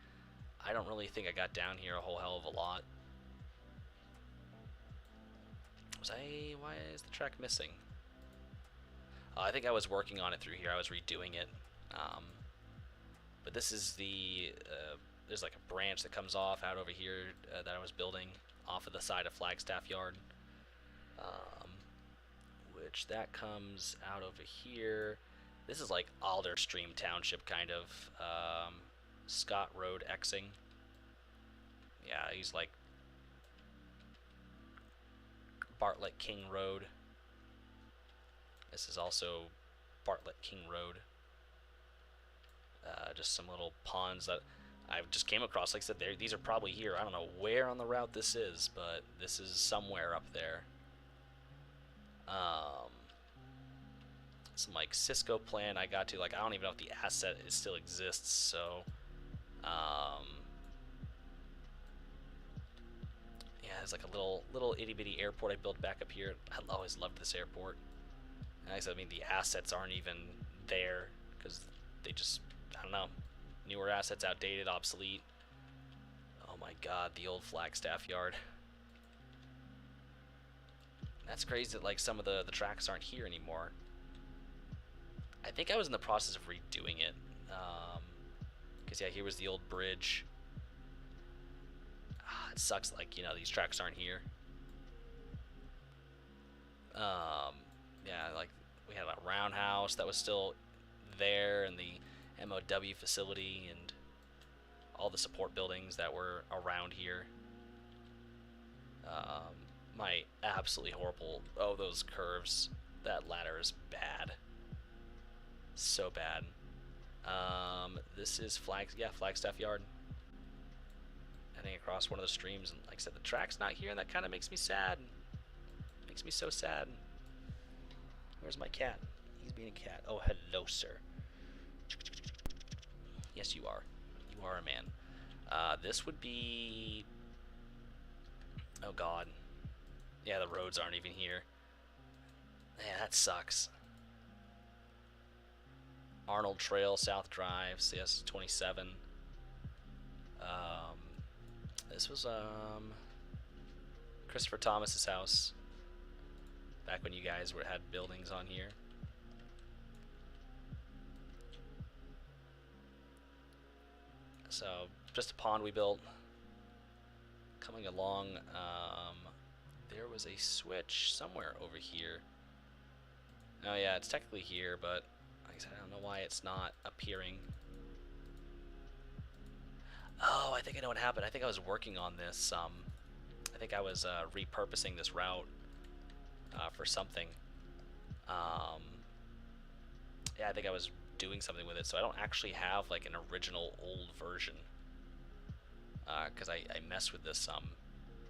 Speaker 1: I don't really think I got down here a whole hell of a lot. Why is the track missing? I think I was working on it through here. I was redoing it. But this is there's like a branch that comes off out over here that I was building off of the side of Flagstaff Yard. Which that comes out over here. This is like Alderstream Township kind of. Scott Road Xing. Yeah, he's like Bartlett King Road. This is also Bartlett King Road. Just some little ponds that I just came across. Like I said, these are probably here. I don't know where on the route this is, but this is somewhere up there. Some like Cisco plan I got to. Like, I don't even know if the asset still exists. So, yeah, it's like a little itty bitty airport I built back up here. I always loved this airport. And like I said, I mean, the assets aren't even there because they just, I don't know, newer assets, outdated, obsolete. Oh my god, the old Flagstaff yard. That's crazy that like some of the tracks aren't here anymore. I think I was in the process of redoing it. Because yeah, here was the old bridge. It sucks, like, you know, these tracks aren't here. Yeah, like we had a roundhouse that was still there, and the MOW facility, and all the support buildings that were around here. My absolutely horrible. Oh, those curves. That ladder is bad. So bad. This is Flagstaff Yard. Heading across one of the streams, and like I said, the track's not here, and that kind of makes me sad. Makes me so sad. Where's my cat? He's being a cat. Oh, hello, sir. Yes, you are. You are a man. This would be... Oh, God. Yeah, the roads aren't even here. Yeah, that sucks. Arnold Trail, South Drive, CS 27. This was Christopher Thomas's house. Back when you guys had buildings on here. So, just a pond we built. Coming along, there was a switch somewhere over here. Oh yeah, it's technically here, but like I said, I don't know why it's not appearing. Oh, I think I know what happened. I think I was working on this. I think I was repurposing this route for something. Yeah, I think I was doing something with it, so I don't actually have like an original old version. Because I messed with this some.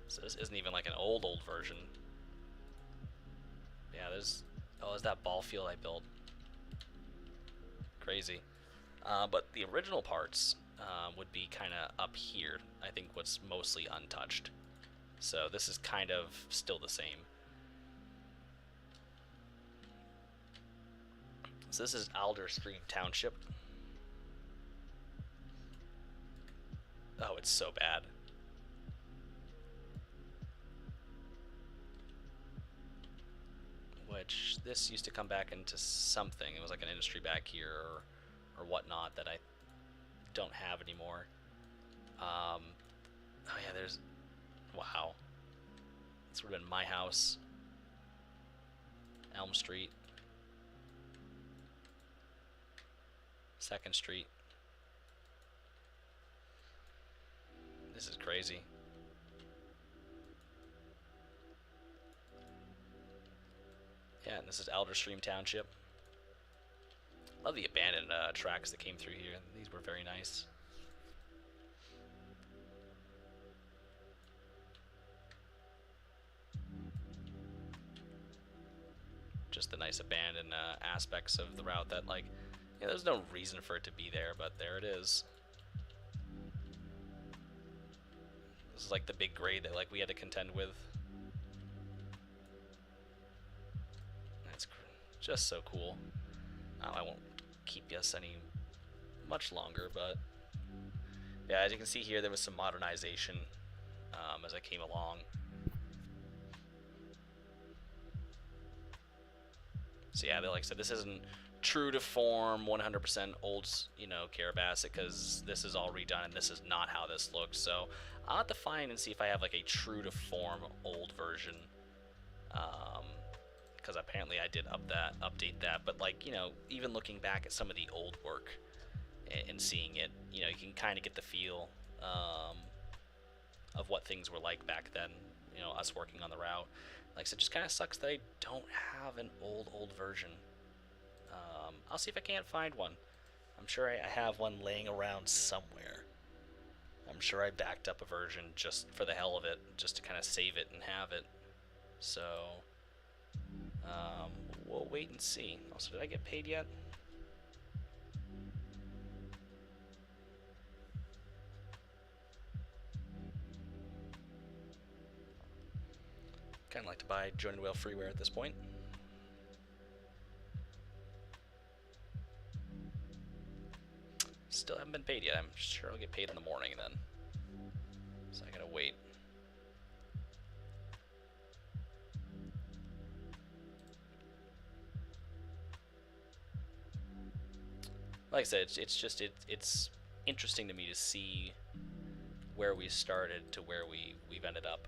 Speaker 1: So this isn't even like an old version. Yeah, there's that ball field I built. Crazy. But the original parts would be kind of up here. I think what's mostly untouched. So this is kind of still the same. So this is Alderstream Township. Oh, it's so bad. Which, this used to come back into something. It was like an industry back here or whatnot that I don't have anymore. Oh yeah, there's... Wow. This would have been my house. Elm Street. 2nd Street. This is crazy. Yeah, and this is Alderstream Township. Love the abandoned tracks that came through here. These were very nice. Just the nice abandoned aspects of the route that, like, yeah, there's no reason for it to be there, but there it is. This is like the big grade that like we had to contend with. That's just so cool. I won't keep us any much longer, but yeah, as you can see here, there was some modernization as I came along. So yeah, like I said, this isn't true to form 100% old, you know, Carrabassett, because this is all redone and this is not how this looks. So I'll have to find and see if I have like a true to form old version, because apparently I did update that. But like, you know, even looking back at some of the old work, and seeing it, you can kind of get the feel of what things were like back then. Us working on the route. Like I said, it just kind of sucks that I don't have an old version. I'll see if I can't find one. I'm sure I have one laying around somewhere. I'm sure I backed up a version just for the hell of it, just to kind of save it and have it. So, we'll wait and see. Also, did I get paid yet? Kind of like to buy jointed wheel freeware at this point. Still haven't been paid yet. I'm sure I'll get paid in the morning then. So I gotta wait. Like I said, it's interesting to me to see where we started to where we've ended up.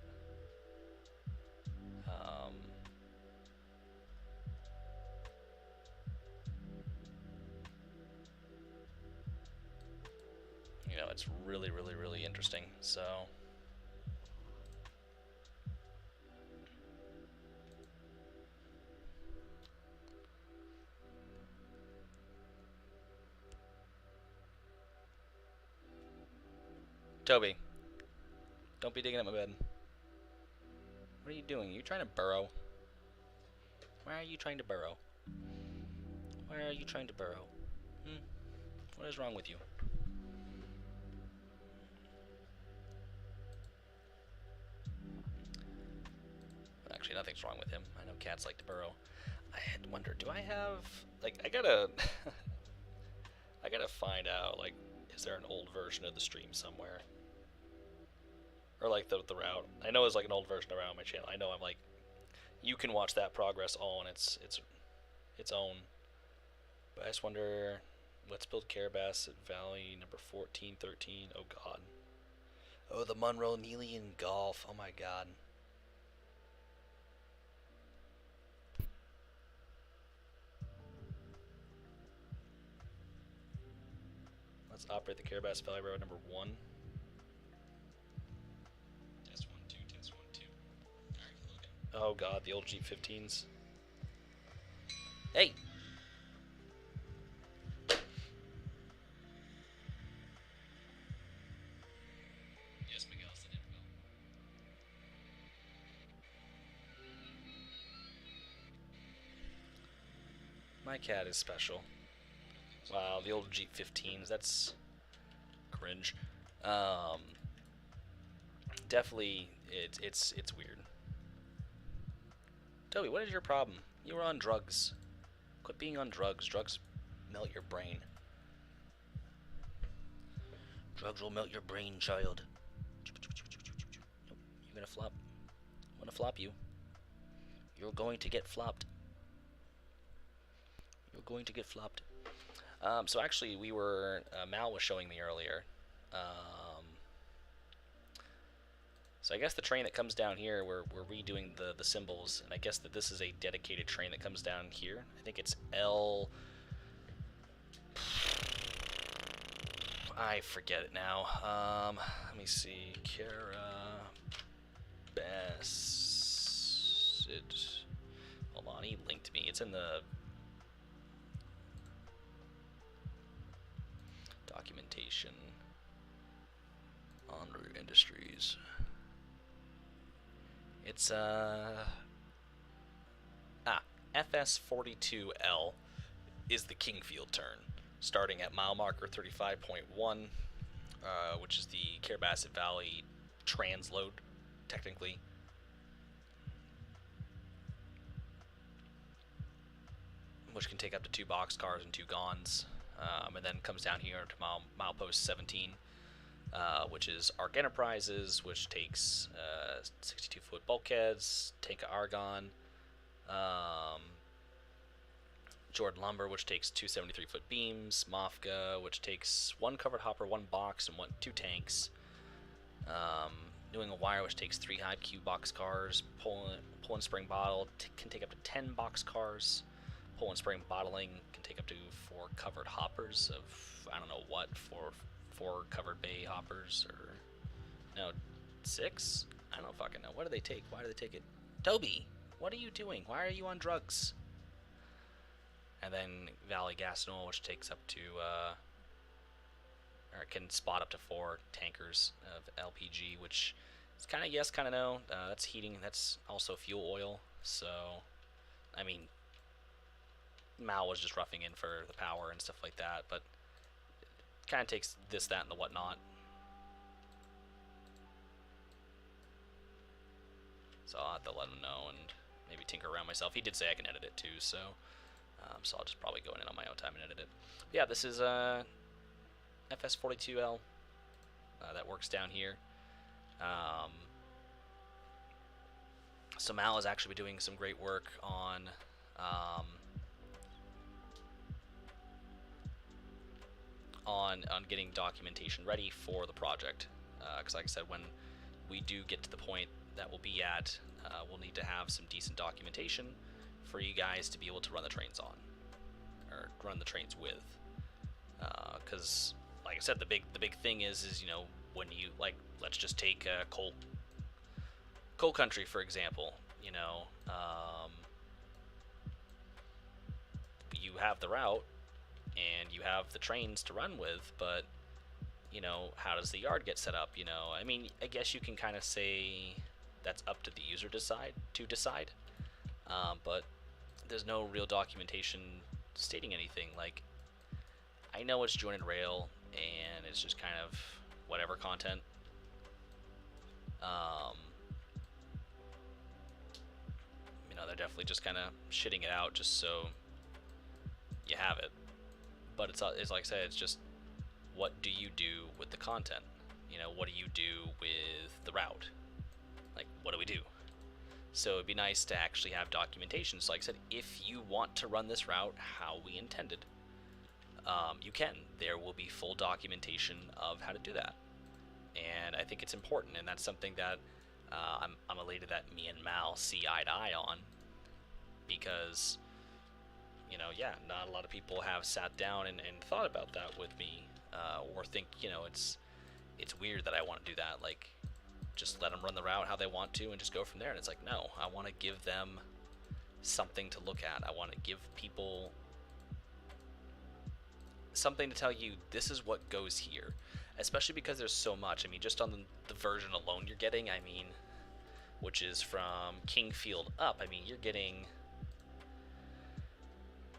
Speaker 1: It's really interesting. So Toby, don't be digging at my bed. What are you doing? Are you trying to burrow? Why are you trying to burrow? Why are you trying to burrow? What is wrong with you? Actually, nothing's wrong with him. I know cats like to burrow. I had wondered, do I have, like, I gotta I gotta find out, like, is there an old version of the stream somewhere? Or like the route. I know there's like an old version around my channel. I know I'm like, you can watch that progress all on its own. But I just wonder, let's build Carrabassett Valley number 1413. Oh god. Oh, the Monroe Nelian Golf. Oh my god. Let's operate the Carrabassett Valley Road number 1. Test 1, 2, test 1, 2. Alright, oh god, the old Jeep 15s. Hey! Yes, Miguel, send it, Miguel. My cat is special. Wow, the old Jeep 15s, that's cringe. Definitely, it's weird. Toby, what is your problem? You were on drugs. Quit being on drugs. Drugs melt your brain. Drugs will melt your brain, child. You're gonna flop. I'm gonna flop you. You're going to get flopped. You're going to get flopped. So actually, we were, Mal was showing me earlier. So I guess the train that comes down here, we're redoing the symbols, and I guess that this is a dedicated train that comes down here. I think it's L... I forget it now. Let me see. Carrabassett. Hold on, he linked me. It's in the documentation. Honor Industries. It's FS42L is the Kingfield turn, starting at mile marker 35.1, which is the Carrabassett Valley transload, technically. Which can take up to 2 boxcars and 2 Gons, and then comes down here to milepost 17. Which is Arc Enterprises, which takes 62-foot bulkheads, tank of argon. Jordan Lumber, which takes 2 73-foot beams. Mafka, which takes 1 covered hopper, 1 box, and 2 tanks. New England Wire, which takes 3 Hive Q box cars. Pull and Spring Bottle can take up to 10 box cars. pull and spray and bottling can take up to 4 covered hoppers of, I don't know what, 4 covered bay hoppers, or, no, 6? I don't fucking know. What do they take? Why do they take it? Toby, what are you doing? Why are you on drugs? And then Valley Gas and Oil, which takes up to, or can spot up to 4 tankers of LPG, which is kind of yes, kind of no. That's heating. That's also fuel oil. So, I mean, Mal was just roughing in for the power and stuff like that, but it kind of takes this, that, and the whatnot. So I'll have to let him know and maybe tinker around myself. He did say I can edit it too, so I'll just probably go in on my own time and edit it. But yeah, this is FS42L that works down here. So Mal is actually doing some great work on getting documentation ready for the project. Because like I said, when we do get to the point that we'll be at, we'll need to have some decent documentation for you guys to be able to run the trains on, or run the trains with. Because like I said, the big thing is you know, when you, like, let's just take coal country for example. You know, you have the route and you have the trains to run with, but you know, how does the yard get set up? You know, I mean, I guess you can kind of say that's up to the user to decide, but there's no real documentation stating anything. Like, I know it's jointed rail and it's just kind of whatever content. You know, they're definitely just kind of shitting it out just so you have it. But it's like I said, it's just, what do you do with the content? You know, what do you do with the route? Like, what do we do? So it'd be nice to actually have documentation. So like I said, if you want to run this route how we intended, you can. There will be full documentation of how to do that. And I think it's important, and that's something that I'm elated that me and Mal see eye to eye on, because, you know, yeah, not a lot of people have sat down and thought about that with me, or think, you know, it's weird that I want to do that. Like, just let them run the route how they want to and just go from there. And it's like, no, I want to give them something to look at. I want to give people something to tell you, this is what goes here. Especially because there's so much. I mean, just on the version alone you're getting, I mean, which is from Kingfield up, I mean, you're getting,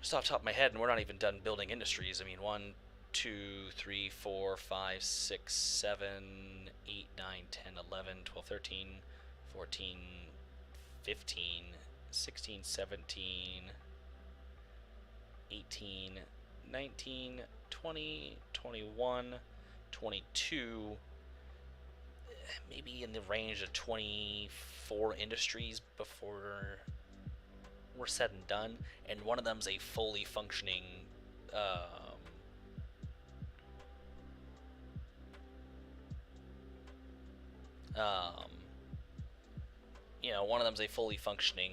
Speaker 1: just off the top of my head, and we're not even done building industries, I mean, 1, 2, 3, 4, 5, 6, 7, 8, 9, 10, 11, 12, 13, 14, 15, 16, 17, 18, 19, 20, 21, 22, maybe in the range of 24 industries before we're said and done, and one of them's a fully functioning you know, one of them's a fully functioning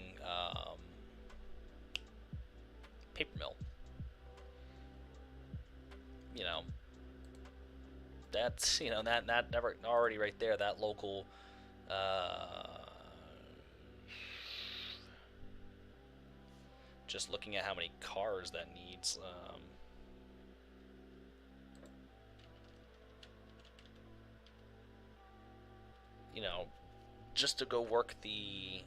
Speaker 1: paper mill. You know, that's, you know, that never already right there, that local just looking at how many cars that needs, you know, just to go work the,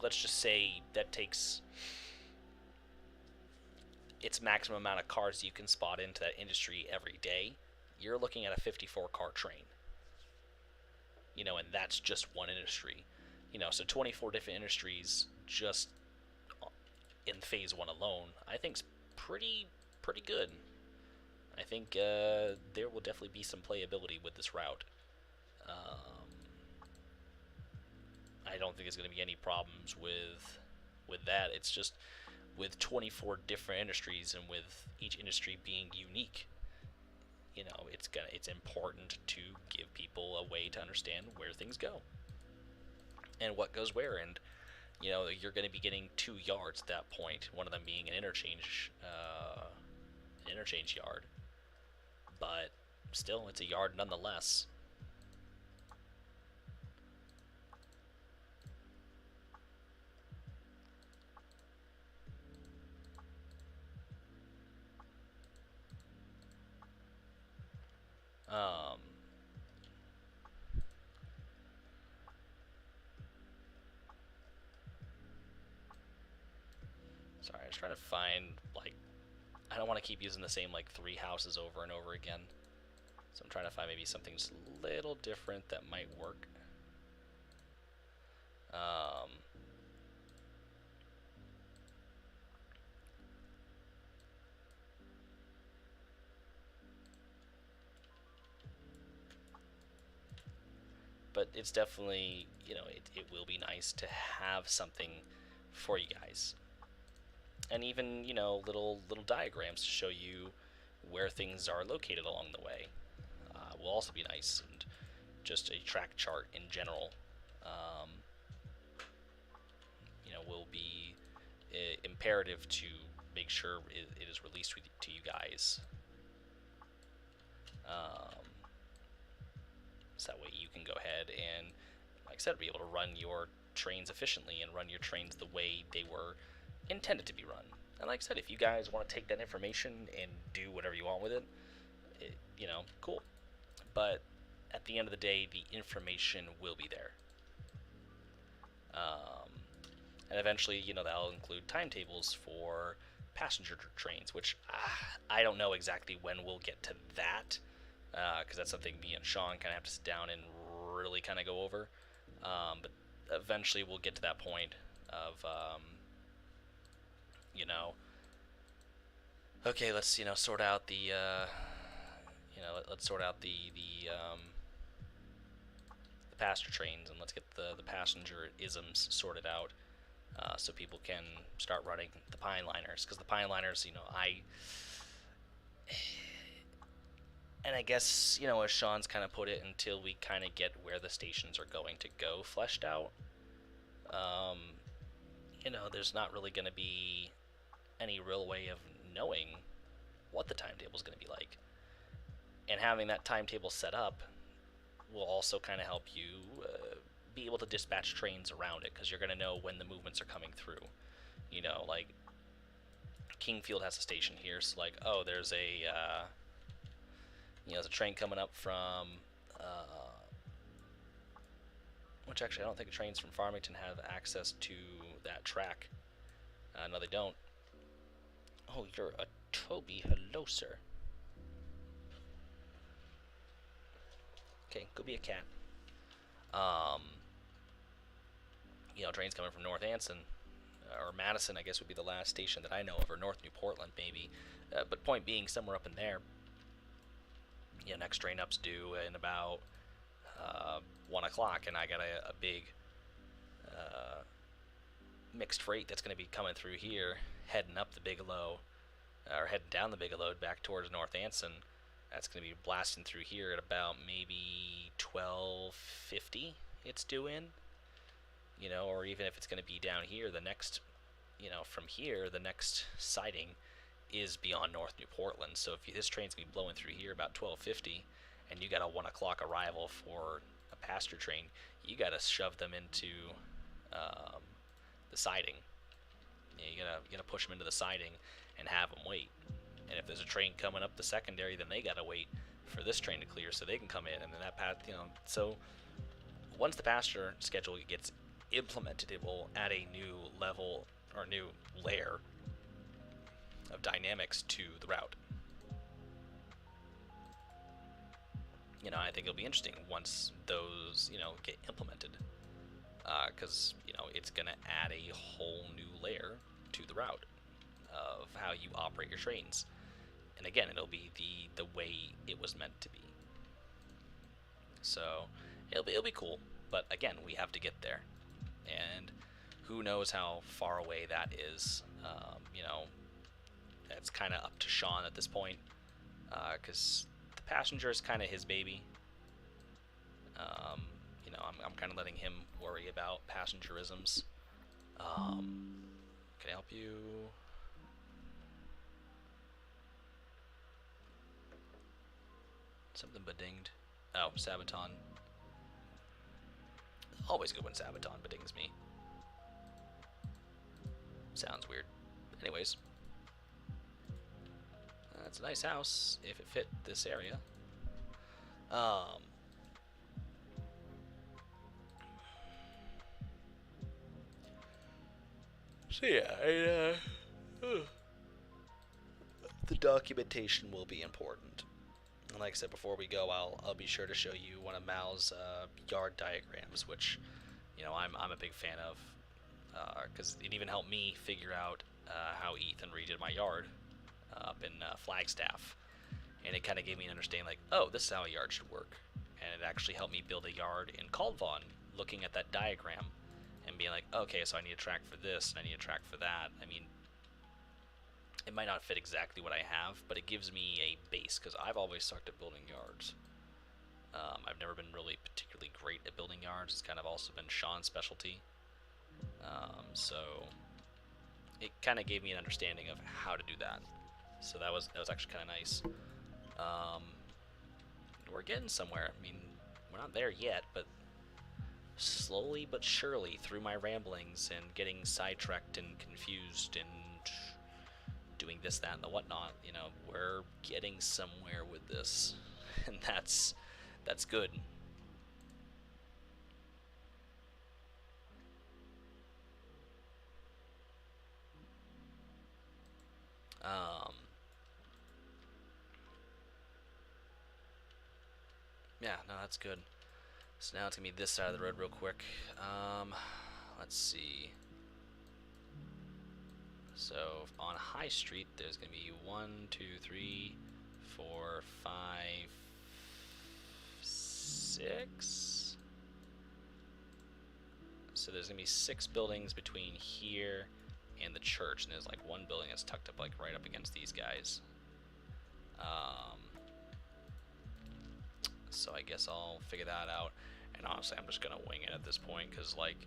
Speaker 1: let's just say that takes its maximum amount of cars you can spot into that industry every day, you're looking at a 54 car train. You know, and that's just one industry. You know, so 24 different industries just in phase 1 alone, I think's pretty good. I think there will definitely be some playability with this route. I don't think there's going to be any problems with that. It's just, with 24 different industries and with each industry being unique, you know, it's important to give people a way to understand where things go and what goes where. And You know, you're going to be getting 2 yards at that point. One of them being an interchange yard, but still, it's a yard nonetheless. Um, Sorry, I was trying to find, like, I don't want to keep using the same, like, 3 houses over and over again. So I'm trying to find maybe something just a little different that might work. Um, but it's definitely, it will be nice to have something for you guys. And even, little diagrams to show you where things are located along the way will also be nice, and just a track chart in general, um, will be imperative to make sure it is released to you guys. Um, so that way you can go ahead and, like I said, be able to run your trains efficiently and run your trains the way they were intended to be run. And like I said, if you guys want to take that information and do whatever you want with it, cool. But at the end of the day, the information will be there. And eventually, that'll include timetables for passenger trains, which I don't know exactly when we'll get to that, because that's something me and Sean kind of have to sit down and really kind of go over. But eventually, we'll get to that point of, okay, let's sort out the, let's sort out the passenger trains, and let's get the passenger isms sorted out, so people can start running the Pine Liners, because the Pine Liners, and I guess, as Sean's kind of put it, until we kind of get where the stations are going to go fleshed out, there's not really going to be any real way of knowing what the timetable is going to be like. And having that timetable set up will also kind of help you be able to dispatch trains around it, because you're going to know when the movements are coming through. Like, Kingfield has a station here, so like, oh, there's there's a train coming up from, which actually I don't think the trains from Farmington have access to that track. No, they don't. Oh, you're a Toby. Hello, sir. Okay, go be a cat. Trains coming from North Anson, or Madison, I guess would be the last station that I know of, or North New Portland, maybe. But point being, somewhere up in there. Next train up's due in about 1 o'clock, and I got a big mixed freight that's going to be coming through here, heading up the Bigelow, or heading down the Bigelow back towards North Anson. That's going to be blasting through here at about maybe 12:50. It's due in, or even if it's going to be down here, the next, from here, the next siding is beyond North New Portland. So if this train's going to be blowing through here about 12:50, and you got a 1 o'clock arrival for a passenger train, you got to shove them into the siding. You gotta push them into the siding and have them wait. And if there's a train coming up the secondary, then they gotta wait for this train to clear so they can come in, and then that path, So once the passenger schedule gets implemented, it will add a new level or new layer of dynamics to the route. I think it'll be interesting once those, get implemented, because it's gonna add a whole new layer to the route of how you operate your trains. And again, it'll be the way it was meant to be. So it'll be cool, but again, we have to get there, and who knows how far away that is. It's kind of up to Sean at this point, because the passenger is kind of his baby. I'm kind of letting him worry about passengerisms, Can I help you? Something bedinged. Oh, Sabaton. Always good when Sabaton bedings me. Sounds weird. Anyways. That's a nice house, if it fit this area. So yeah, the documentation will be important. And like I said, before we go, I'll be sure to show you one of Mal's yard diagrams, which, you know, I'm a big fan of, because it even helped me figure out how Ethan redid my yard up in Flagstaff, and it kind of gave me an understanding, like, oh, this is how a yard should work, and it actually helped me build a yard in Caldvon, looking at that diagram, and being like, okay, so I need a track for this, and I need a track for that. I mean, it might not fit exactly what I have, but it gives me a base, because I've always sucked at building yards. I've never been really particularly great at building yards. It's kind of also been Sean's specialty. So it kind of gave me an understanding of how to do that. So that was actually kind of nice. We're getting somewhere. I mean, we're not there yet, but slowly but surely, through my ramblings and getting sidetracked and confused and doing this, that, and the whatnot, you know, we're getting somewhere with this, and that's good. Yeah, no, that's good. So now it's gonna be this side of the road real quick. Let's see. So on High Street, there's gonna be 1, 2, 3, 4, 5, 6. So there's gonna be 6 buildings between here and the church, and there's like one building that's tucked up like right up against these guys. So I guess I'll figure that out. And honestly, I'm just gonna wing it at this point, because, like,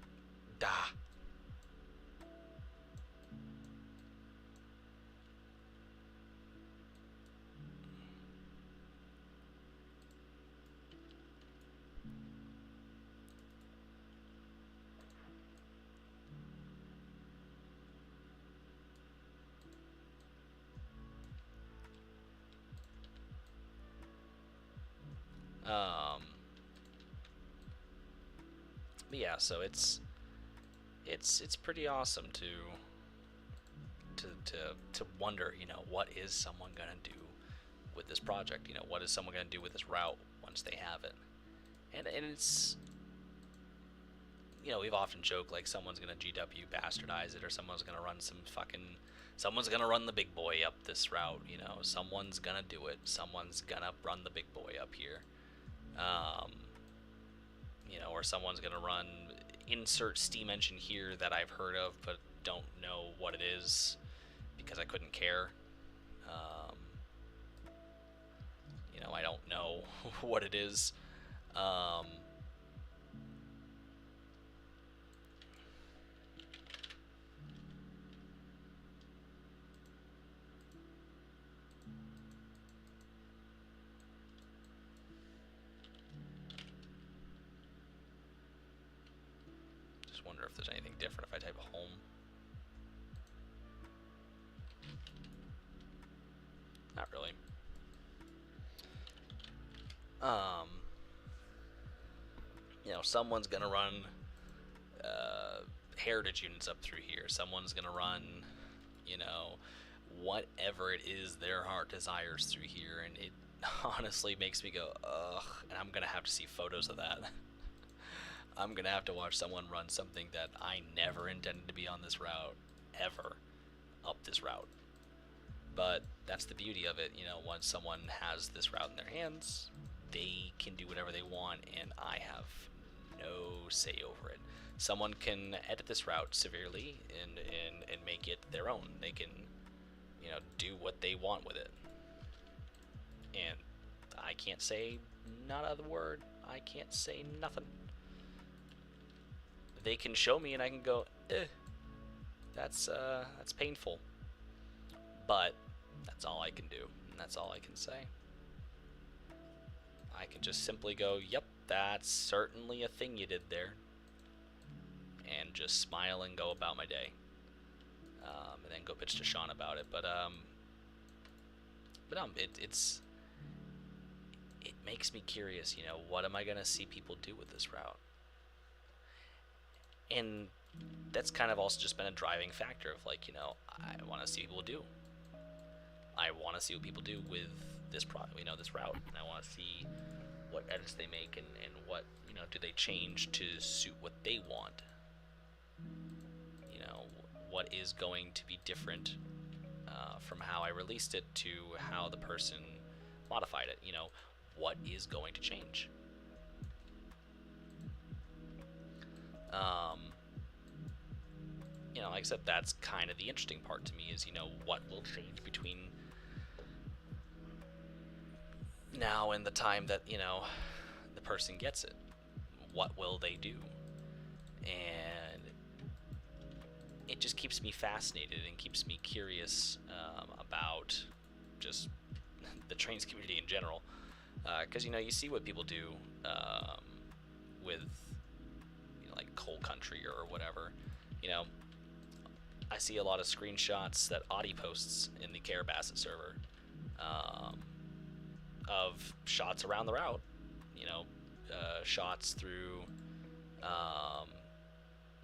Speaker 1: but yeah, so it's pretty awesome to wonder, you know, what is someone gonna do with this project? You know, what is someone gonna do with this route once they have it? And it's, you know, we've often joked like someone's gonna GW bastardize it, or someone's gonna run someone's gonna run the big boy up this route. You know, someone's gonna do it. Someone's gonna run the big boy up here. You know, or someone's gonna run insert steam engine here that I've heard of but don't know what it is because I couldn't care. You know, I don't know what it is. Just wonder if there's anything different if I type home. Not really. You know, someone's gonna run heritage units up through here. Someone's gonna run, you know, whatever it is their heart desires through here, and it honestly makes me go, ugh, and I'm gonna have to see photos of that. I'm gonna have to watch someone run something that I never intended to be on this route, ever, up this route. But that's the beauty of it, you know, once someone has this route in their hands, they can do whatever they want, and I have no say over it. Someone can edit this route severely and make it their own. They can, you know, do what they want with it. And I can't say not a word. I can't say nothing. They can show me and I can go, that's painful, but that's all I can do, and that's all I can say. I can just simply go, yep, that's certainly a thing you did there, and just smile and go about my day, and then go pitch to Sean about it. But it makes me curious. What am I gonna see people do with this route? And that's kind of also just been a driving factor of like, I want to see people do. I want to see what people do with this this route, and I want to see what edits they make and what do they change to suit what they want. What is going to be different from how I released it to how the person modified it. What is going to change? Like I said, that's kind of the interesting part to me is, what will change between now and the time that, the person gets it. What will they do? And it just keeps me fascinated and keeps me curious about just the trains community in general. Because, you see what people do with, like coal country or whatever. I see a lot of screenshots that Audie posts in the Carrabassett server of shots around the route, shots through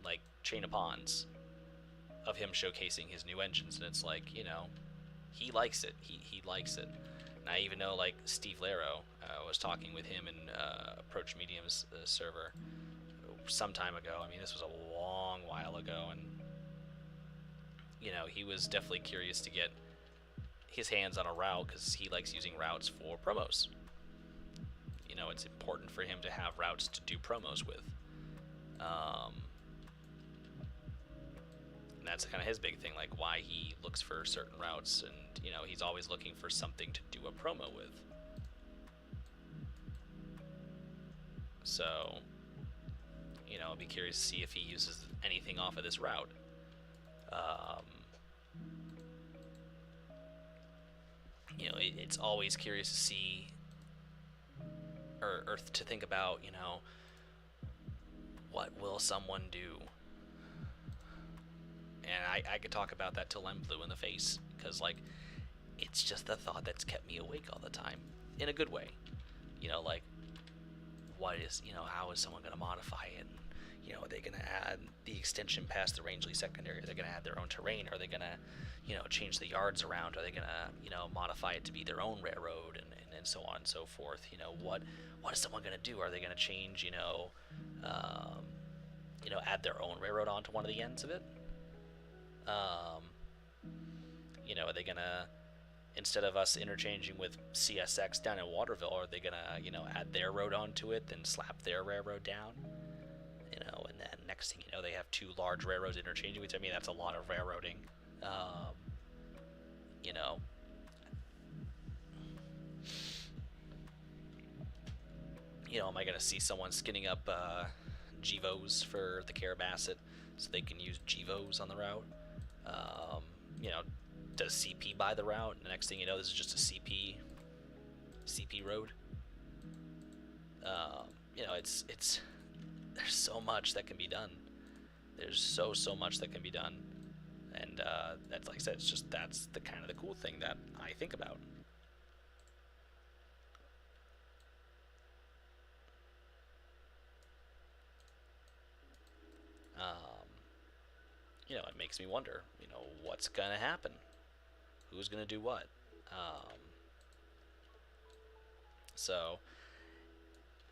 Speaker 1: like chain of ponds of him showcasing his new engines, and it's like, he likes it. He likes it. And I even know, like, Steve Laro, was talking with him in Approach Medium's server some time ago. I mean, this was a long while ago, and he was definitely curious to get his hands on a route because he likes using routes for promos. It's important for him to have routes to do promos with. And that's kind of his big thing, like why he looks for certain routes, and he's always looking for something to do a promo with. So, I'll be curious to see if he uses anything off of this route. It's always curious to see, or to think about, what will someone do? And I could talk about that till I'm blue in the face, because, like, it's just the thought that's kept me awake all the time, in a good way. Like, how is someone going to modify it? Are they going to add the extension past the Rangeley secondary? Are they going to add their own terrain? Are they going to, change the yards around? Are they going to, modify it to be their own railroad, and so on and so forth? What is someone going to do? Are they going to change, add their own railroad onto one of the ends of it? Are they going to, instead of us interchanging with CSX down in Waterville, are they going to, add their road onto it, then slap their railroad down? And then next thing you know, they have two large railroads interchanging, which, I mean, that's a lot of railroading. Am I going to see someone skinning up GEVOs for the Carrabassett so they can use GEVOs on the route? Does CP buy the route? And the next thing you know, this is just a CP road. It's there's so much that can be done. There's so much that can be done, and that's, like I said, that's the kind of the cool thing that I think about. It makes me wonder, what's gonna happen? Who's gonna do what? So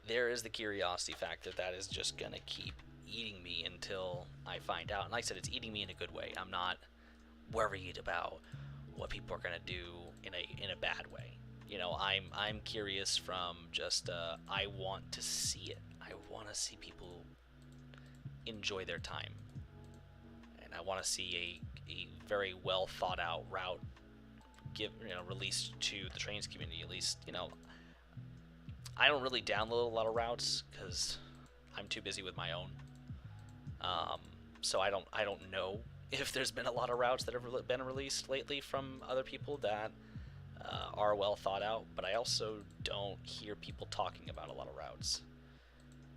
Speaker 1: there is the curiosity factor that is just gonna keep eating me until I find out. And like I said, it's eating me in a good way. I'm not worried about what people are gonna do in a bad way. I'm curious from just I want to see it. I want to see people enjoy their time, and I want to see a very well thought out route released to the trains community. At least, I don't really download a lot of routes because I'm too busy with my own. So I don't know if there's been a lot of routes that have been released lately from other people that are well thought out, but I also don't hear people talking about a lot of routes.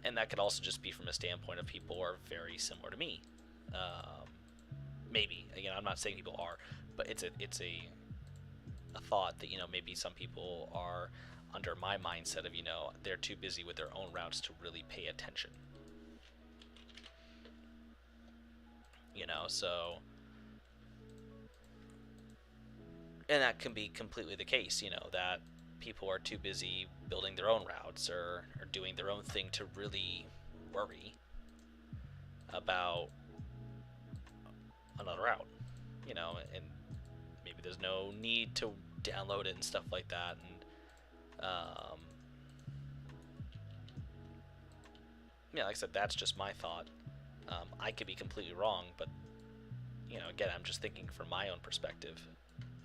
Speaker 1: And that could also just be from a standpoint of people who are very similar to me. Um, Maybe. Again, I'm not saying people are, but it's a thought that, maybe some people are under my mindset of, they're too busy with their own routes to really pay attention. So, and that can be completely the case, that people are too busy building their own routes or doing their own thing to really worry about another route, and maybe there's no need to download it and stuff like that. And yeah, like I said, that's just my thought. I could be completely wrong, but again, I'm just thinking from my own perspective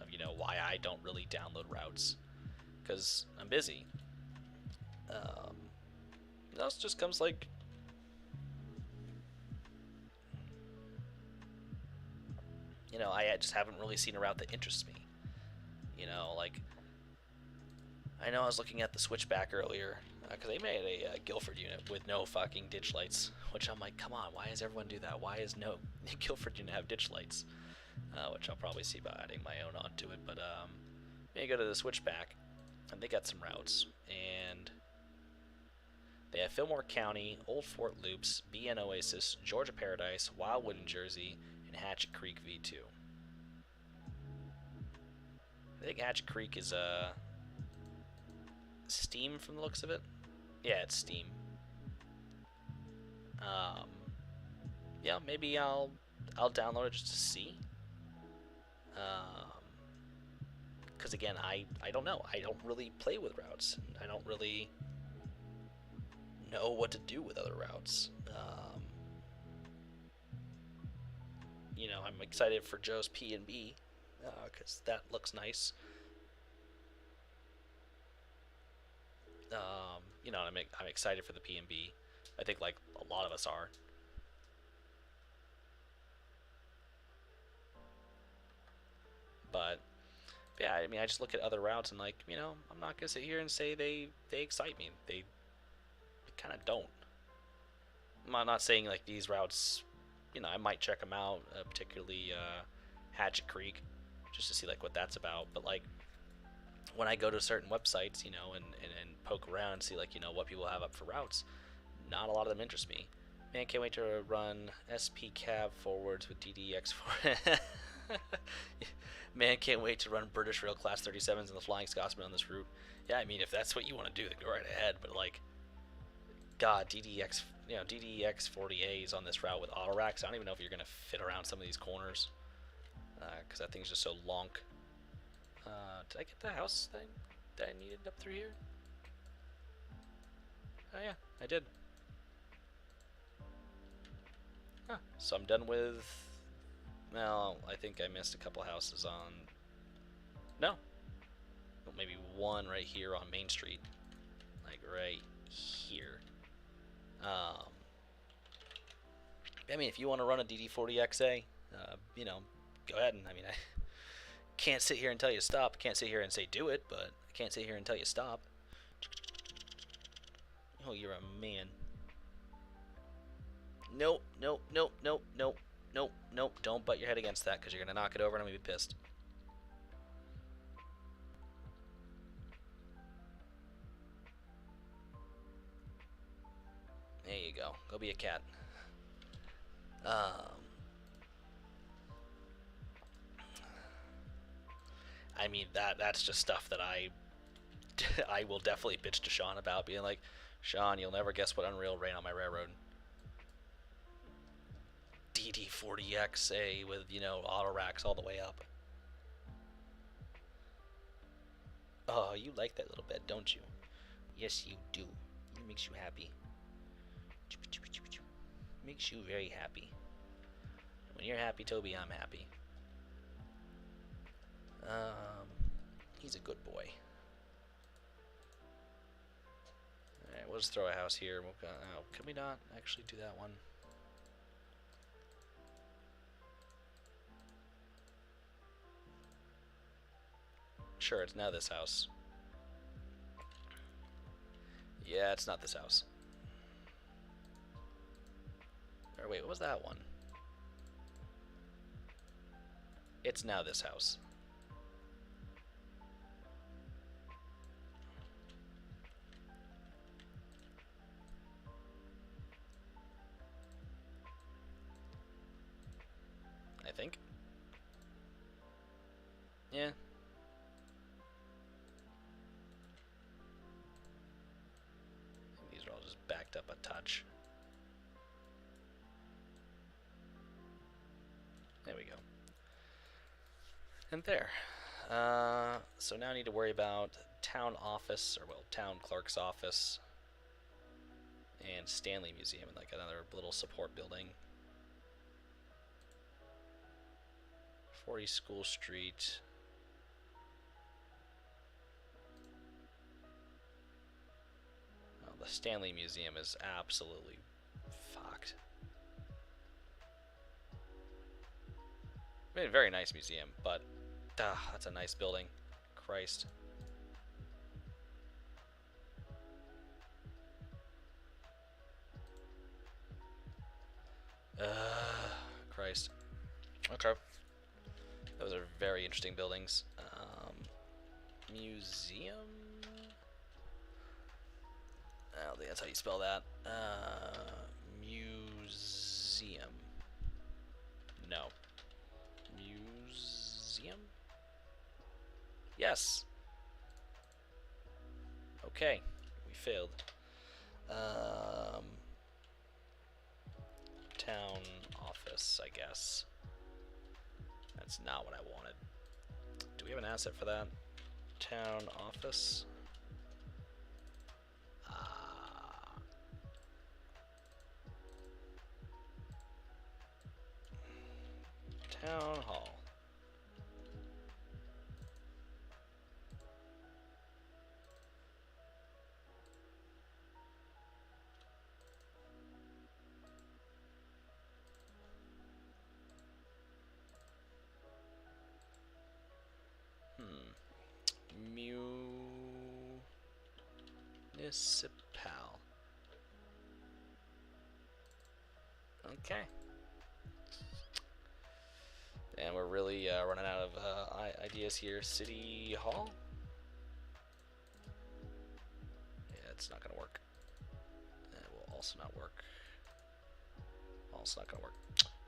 Speaker 1: of why I don't really download routes, because I'm busy. It also just comes like I just haven't really seen a route that interests me. Like I know I was looking at the switchback earlier because they made a Guilford unit with no fucking ditch lights, which I'm like, come on, why does everyone do that? Why is no Guilford unit have ditch lights? Which I'll probably see about adding my own onto it. But you go to the switchback, and they got some routes, and they have Fillmore County, Old Fort Loops, BN Oasis, Georgia Paradise, Wildwood in Jersey, and Hatchet Creek V2. I think Hatchet Creek is Steam from the looks of it. Yeah, it's Steam. Yeah, maybe I'll download it just to see. Because again, I don't know. I don't really play with routes. I don't really know what to do with other routes. I'm excited for Joe's P&B because that looks nice. I'm excited for the P&B. I think like a lot of us are. But yeah, I mean, I just look at other routes and like, I'm not gonna sit here and say they excite me. They kind of don't. I'm not saying like these routes, I might check them out, particularly Hatchet Creek, just to see like what that's about. But like when I go to certain websites, and poke around and see like what people have up for routes, not a lot of them interest me. Man, can't wait to run SP cab forwards with DDX4. Man, can't wait to run British Rail Class 37s and the Flying Scotsman on this route. Yeah, I mean, if that's what you want to do, then go right ahead. But like, God, DDX 40As on this route with auto racks. I don't even know if you're gonna fit around some of these corners because that thing's just so lonk. Did I get the house thing that I needed up through here? Oh yeah, I did. Huh. So I'm done with. Well, I think I missed a couple houses on. No. Well, maybe one right here on Main Street, like right here. I mean, if you want to run a DD40XA, go ahead. And I mean, I can't sit here and tell you to stop. Can't sit here and say do it, but I can't sit here and tell you stop. Oh, you're a man. Nope, nope, nope, nope, nope, nope, nope. Don't butt your head against that because you're going to knock it over and I'm going to be pissed. There you go. Go be a cat. I mean, that's just stuff that I will definitely bitch to Sean about, being like, Sean, you'll never guess what Unreal ran on my railroad. DD40XA with, auto racks all the way up. Oh, you like that little bed, don't you? Yes, you do. It makes you happy. Makes you very happy. When you're happy, Toby, I'm happy. He's a good boy. Alright, we'll just throw a house here. We'll go, can we not actually do that one? sure it's now this house. Yeah, it's not this house. Or wait, what was that one? It's now this house. I think. Yeah. These are all just backed up a touch. There we go. And there. So now I need to worry about town office, or well, town clerk's office, and Stanley Museum, and like another little support building. 40 School Street. Oh, the Stanley Museum is absolutely fucked. I mean, a very nice museum, but that's a nice building. Christ. Christ. Okay. Those are very interesting buildings. Museum? I don't think that's how you spell that. Museum. No. Museum? Yes. Okay. We failed. Town office, I guess. That's not what I wanted. Do we have an asset for that? Town office. Town hall. Municipal. Okay. And we're really running out of ideas here. City Hall? Yeah, it's not going to work. It will also not work. Also not going to work.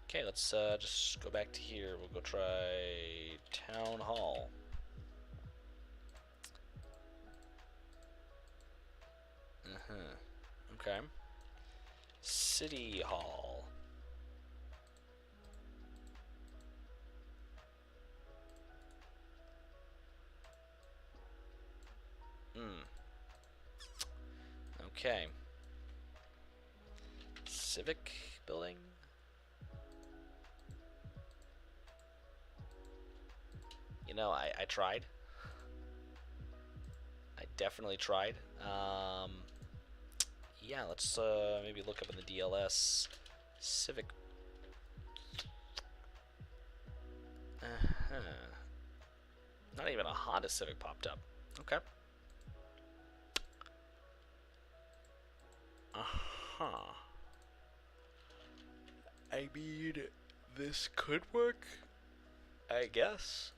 Speaker 1: Okay, let's just go back to here. We'll go try Town Hall. Okay. City Hall. Okay. Civic building. You know, I tried. I definitely tried. Yeah, let's maybe look up in the DLS. Civic. Not even a Honda Civic popped up. Okay. I mean, this could work, I guess.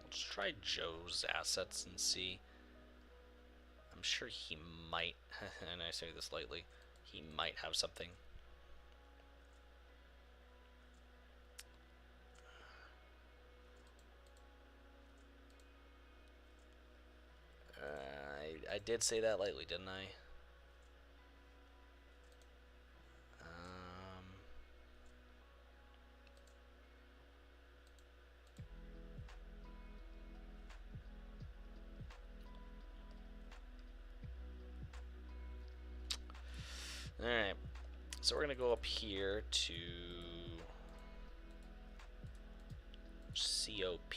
Speaker 1: Let's try Joe's assets and see. I'm sure he might, and I say this lightly, he might have something. I did say that lightly, didn't I? Alright, so we're going to go up here to COP.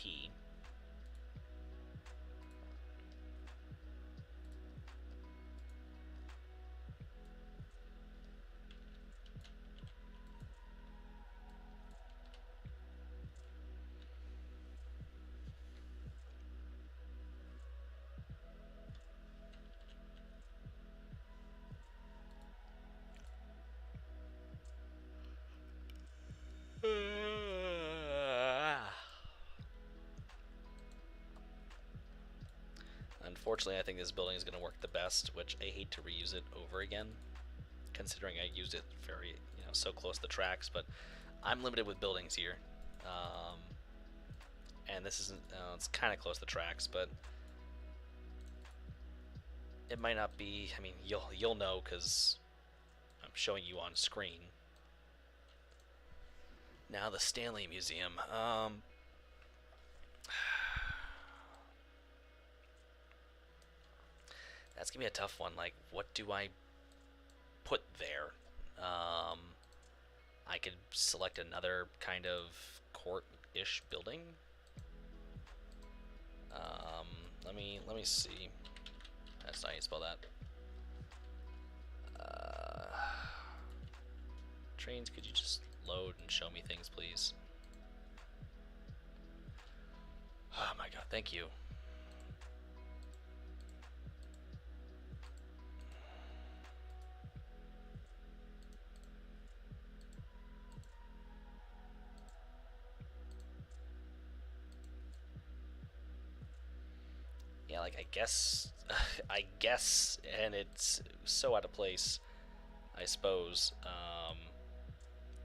Speaker 1: Unfortunately, I think this building is going to work the best, which I hate to reuse it over again, considering I used it very, so close to the tracks, but I'm limited with buildings here. And this isn't, it's kind of close to the tracks, but it might not be. I mean, you'll know because I'm showing you on screen. Now the Stanley Museum. That's gonna be a tough one. Like, what do I put there? I could select another kind of court-ish building. Let me see. That's not how you spell that. Trains, could you just load and show me things, please? Oh my god, thank you. Yeah, like, I guess, and it's so out of place, I suppose.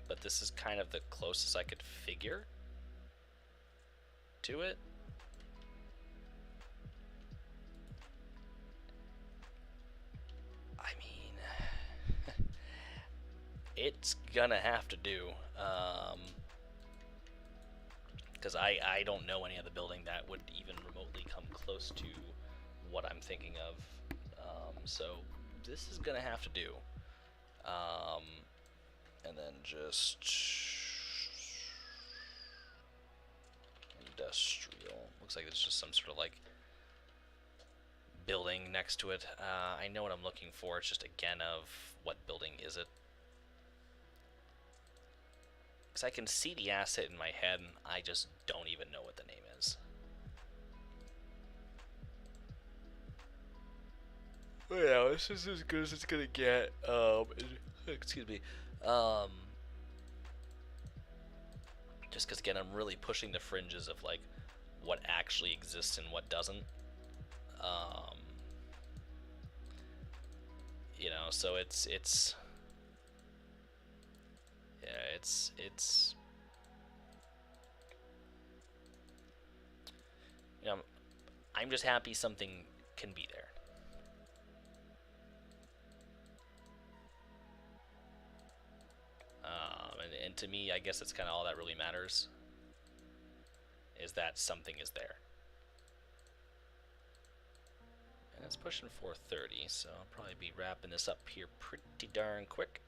Speaker 1: But this is kind of the closest I could figure to it. I mean, it's gonna have to do. Because I don't know any other building that would even remotely come close to what I'm thinking of. So this is gonna have to do. And then just industrial. Looks like there's just some sort of like building next to it. I know what I'm looking for. It's just again of what building is it? Because I can see the asset in my head, and I just don't even know what the name is. Oh yeah, this is as good as it's gonna get. Excuse me. Just because again, I'm really pushing the fringes of like what actually exists and what doesn't. So it's yeah, it's I'm just happy something can be there. And to me, I guess that's kind of all that really matters, is that something is there. And it's pushing 4:30, so I'll probably be wrapping this up here pretty darn quick.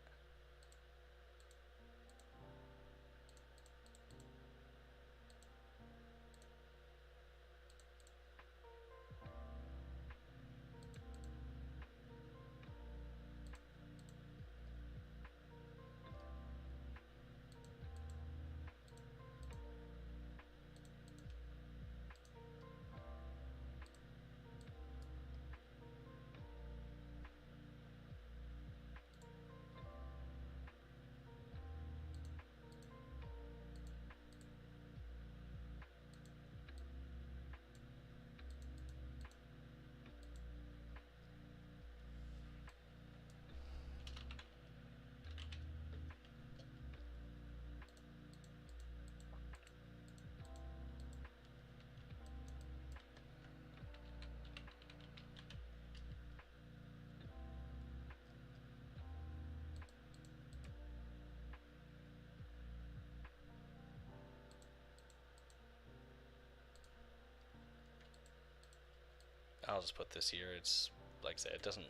Speaker 1: I'll just put this here. It's like I said, it doesn't.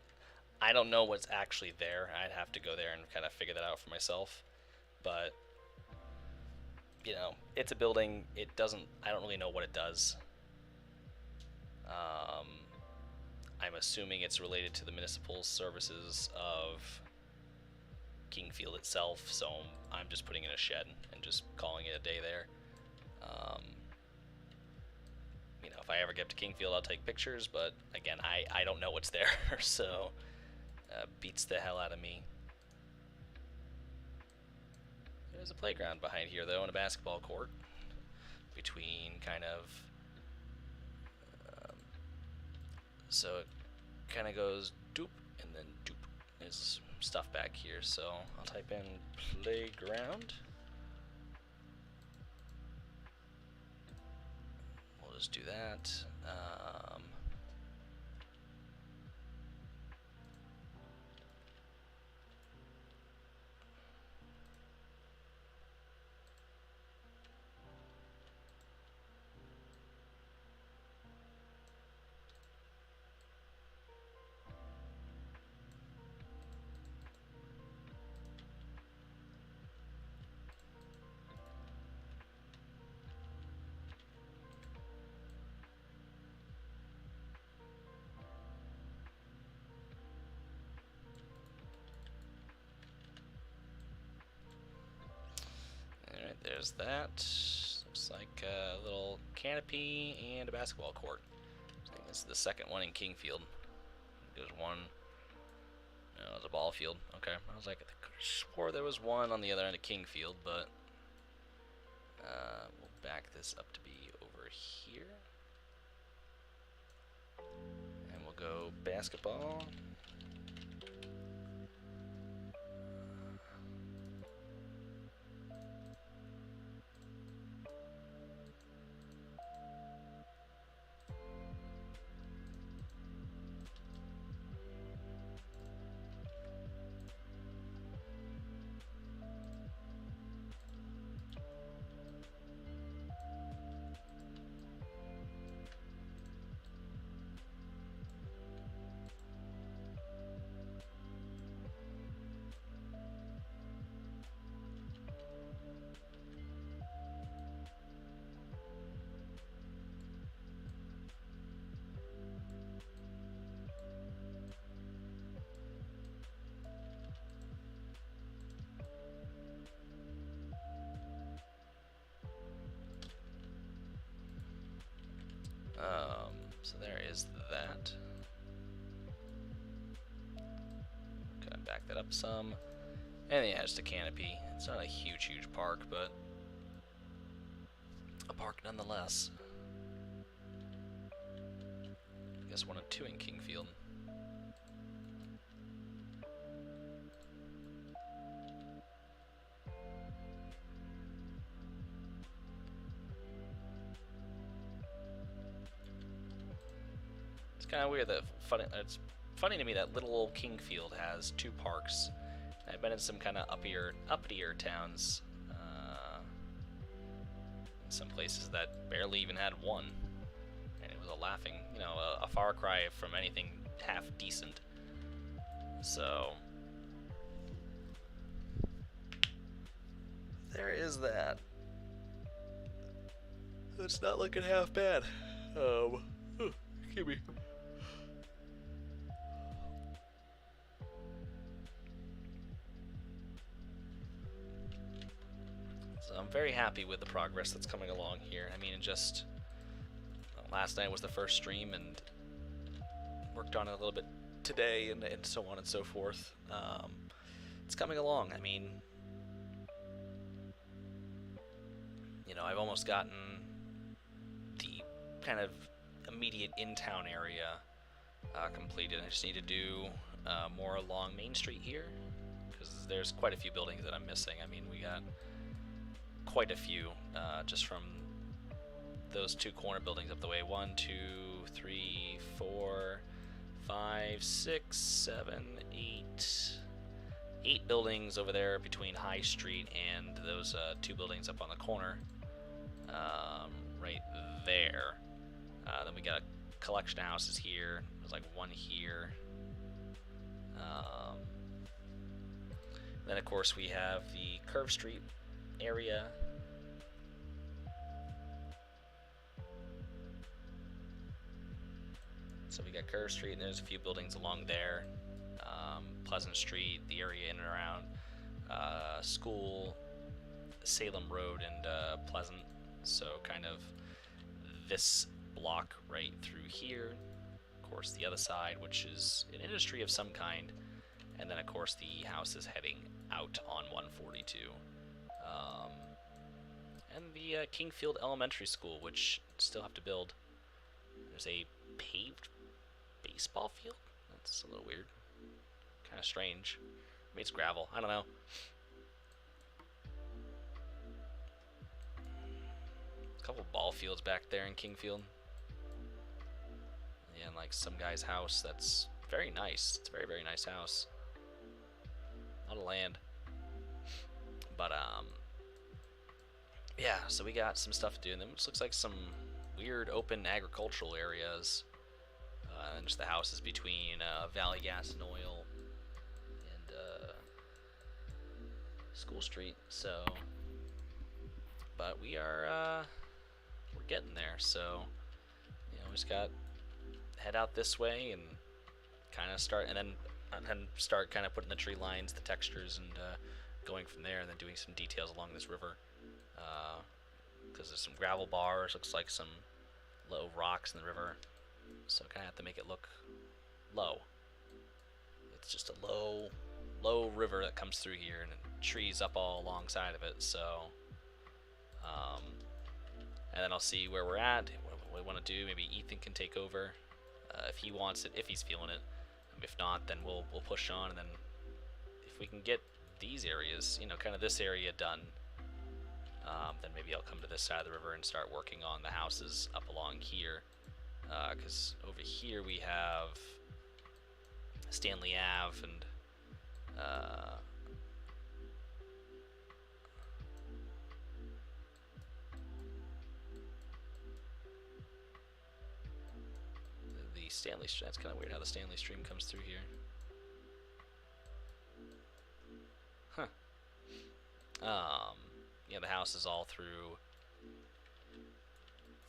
Speaker 1: I don't know what's actually there. I'd have to go there and kind of figure that out for myself. But it's a building. It doesn't. I don't really know what it does. I'm assuming it's related to the municipal services of Kingfield itself. So I'm just putting in a shed and just calling it a day there. If I ever get to Kingfield, I'll take pictures, but again, I don't know what's there, so beats the hell out of me. There's a playground behind here, though, and a basketball court between kind of So it kind of goes doop and then doop. There's stuff back here, so I'll type in playground. We'll just do that. Alright, there's that. Looks like a little canopy and a basketball court. I think this is the second one in Kingfield. There's one. No, it's a ball field. Okay, I was like, I swore there was one on the other end of Kingfield, but we'll back this up to be over here. And we'll go basketball. So there is that. Gonna back that up some. And yeah, just a canopy. It's not a huge park, but a park nonetheless. I guess 1 and 2 in Kingfield. It's kind of weird that it's funny to me that little old Kingfield has 2 parks. I've been in some kind of uppitier towns, some places that barely even had one, and it was a far cry from anything half decent. So there is that. It's not looking half bad. Excuse me. So I'm very happy with the progress that's coming along here. I mean, last night was the first stream, and worked on it a little bit today, and so on and so forth. It's coming along. I mean, I've almost gotten the kind of immediate in-town area completed. I just need to do more along Main Street here, because there's quite a few buildings that I'm missing. I mean, we got quite a few just from those 2 corner buildings up the way. 1, 2, 3, 4, 5, 6, 7, 8 buildings over there between High Street and those 2 buildings up on the corner, right there. Then we got a collection of houses here. There's like 1 here. Then of course we have the Curve Street area. So we got Curve Street, and there's a few buildings along there. Pleasant Street, the area in and around School, Salem Road, and Pleasant. So kind of this block right through here. Of course, the other side, which is an industry of some kind. And then, of course, the house is heading out on 142. And the Kingfield Elementary School, which still have to build. There's a paved baseball field? That's a little weird. Kind of strange. Maybe it's gravel. I don't know. A couple ball fields back there in Kingfield. Yeah, and like some guy's house that's very nice. It's a very, very nice house. A lot of land. But, yeah, so we got some stuff to do. And then it looks like some weird open agricultural areas. And just the houses between Valley Gas and Oil and School Street. So, but we are we're getting there. So, you know, we just got head out this way and kind of start, and then start kind of putting the tree lines, the textures, and going from there, and then doing some details along this river. Because there's some gravel bars, looks like some low rocks in the river. So kind of have to make it look low. It's just a low river that comes through here, and trees up all alongside of it. So, and then I'll see where we're at, what we want to do. Maybe Ethan can take over if he wants it, if he's feeling it. If not, then we'll push on, and then if we can get these areas, you know, kind of this area done, then maybe I'll come to this side of the river and start working on the houses up along here. Because over here we have Stanley Ave and the Stanley Stream. That's kind of weird how the Stanley Stream comes through here. Huh. Yeah, the house is all through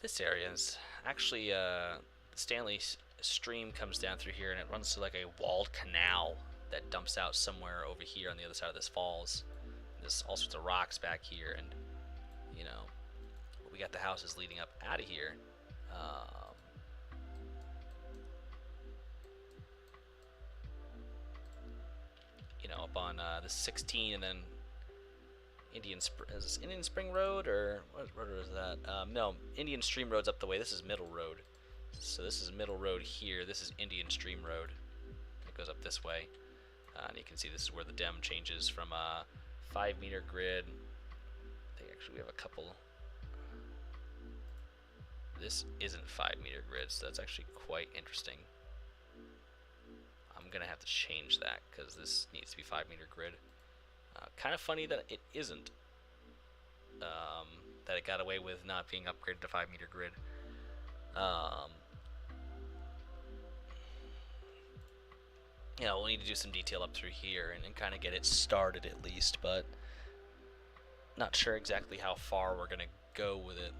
Speaker 1: this area. Is actually the Stanley Stream comes down through here, and it runs through like a walled canal that dumps out somewhere over here on the other side of this falls. There's all sorts of rocks back here, and you know, we got the houses leading up out of here. You know, up on the 16, and then is this Indian Spring Road, or what road is that? No, Indian Stream Road's up the way. This is Middle Road. So this is Middle Road here. This is Indian Stream Road. It goes up this way. And you can see this is where the DEM changes from a 5-meter grid. I think actually we have a couple. This isn't 5-meter grid, so that's actually quite interesting. I'm going to have to change that because this needs to be 5-meter grid. Kind of funny that it isn't. That it got away with not being upgraded to 5-meter grid. You know, we'll need to do some detail up through here and kind of get it started at least, but not sure exactly how far we're going to go with it.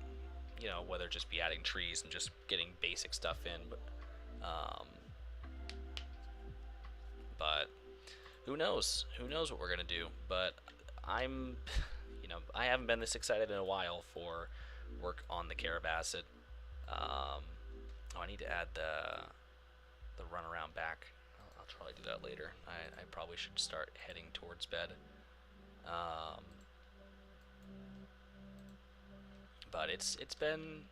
Speaker 1: You know, whether it just be adding trees and just getting basic stuff in, but who knows? Who knows what we're gonna do? But you know, I haven't been this excited in a while for work on the Carrabassett. Oh, I need to add the runaround back. I'll probably do that later. I probably should start heading towards bed. But it's been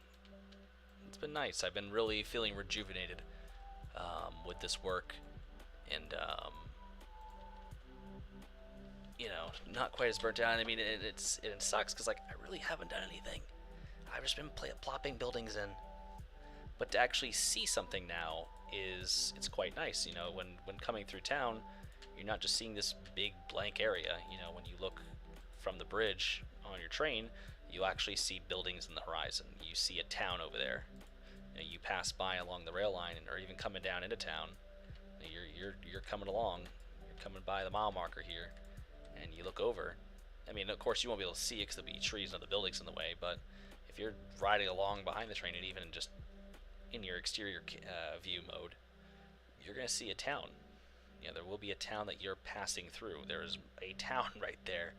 Speaker 1: nice. I've been really feeling rejuvenated with this work, and you know, not quite as burnt out. I mean, it sucks because like I really haven't done anything. I've just been plopping buildings in, but to actually see something now it's quite nice. You know, when coming through town, you're not just seeing this big blank area. You know, when you look from the bridge on your train, you actually see buildings in the horizon. You see a town over there. You know, you pass by along the rail line, or even coming down into town. You're coming along. You're coming by the mile marker here, and you look over. I mean, of course, you won't be able to see it because there'll be trees and other buildings in the way. But if you're riding along behind the train, and even just in your exterior view mode, you're gonna see a town. You know, there will be a town that you're passing through. There is a town right there.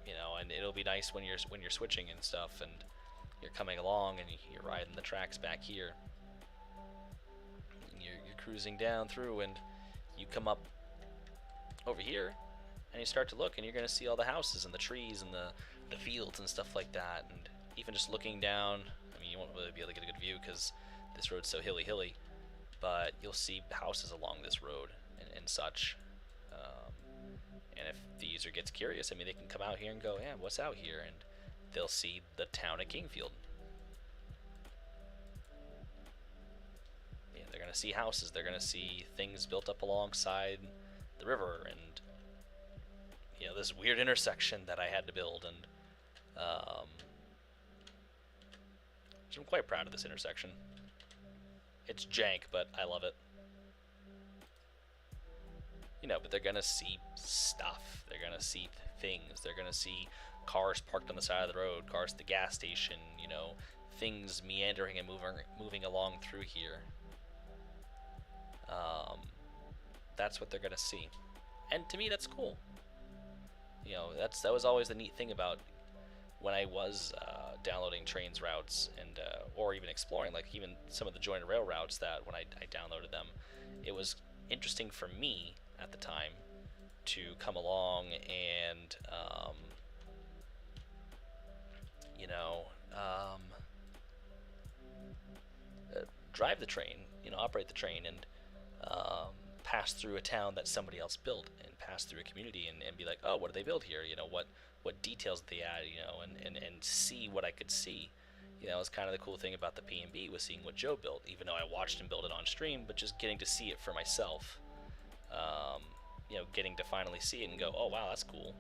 Speaker 1: You know, and it'll be nice when you're switching and stuff, and you're coming along and you're riding the tracks back here. And you're cruising down through, and you come up over here, and you start to look, and you're gonna see all the houses and the trees and the fields and stuff like that. And even just looking down, I mean, you won't really be able to get a good view because this road's so hilly. But you'll see houses along this road and such. And if the user gets curious, I mean, they can come out here and go, yeah, what's out here? And they'll see the town of Kingfield. Yeah, they're going to see houses. They're going to see things built up alongside the river and, this weird intersection that I had to build. And I'm quite proud of this intersection. It's jank, but I love it. But they're gonna see stuff. They're gonna see things. They're gonna see cars parked on the side of the road, cars at the gas station. Things meandering and moving along through here. That's what they're gonna see, and to me, that's cool. That was always the neat thing about when I was downloading trains routes and or even exploring, like even some of the jointed rail routes that when I downloaded them, it was interesting for me at the time to come along and drive the train, operate the train, and pass through a town that somebody else built, and pass through a community and be like, oh, what did they build here? What details did they add? And see what I could see. It was kind of the cool thing about the P&B was seeing what Joe built, even though I watched him build it on stream, but just getting to see it for myself. Getting to finally see it and go, oh wow, that's cool.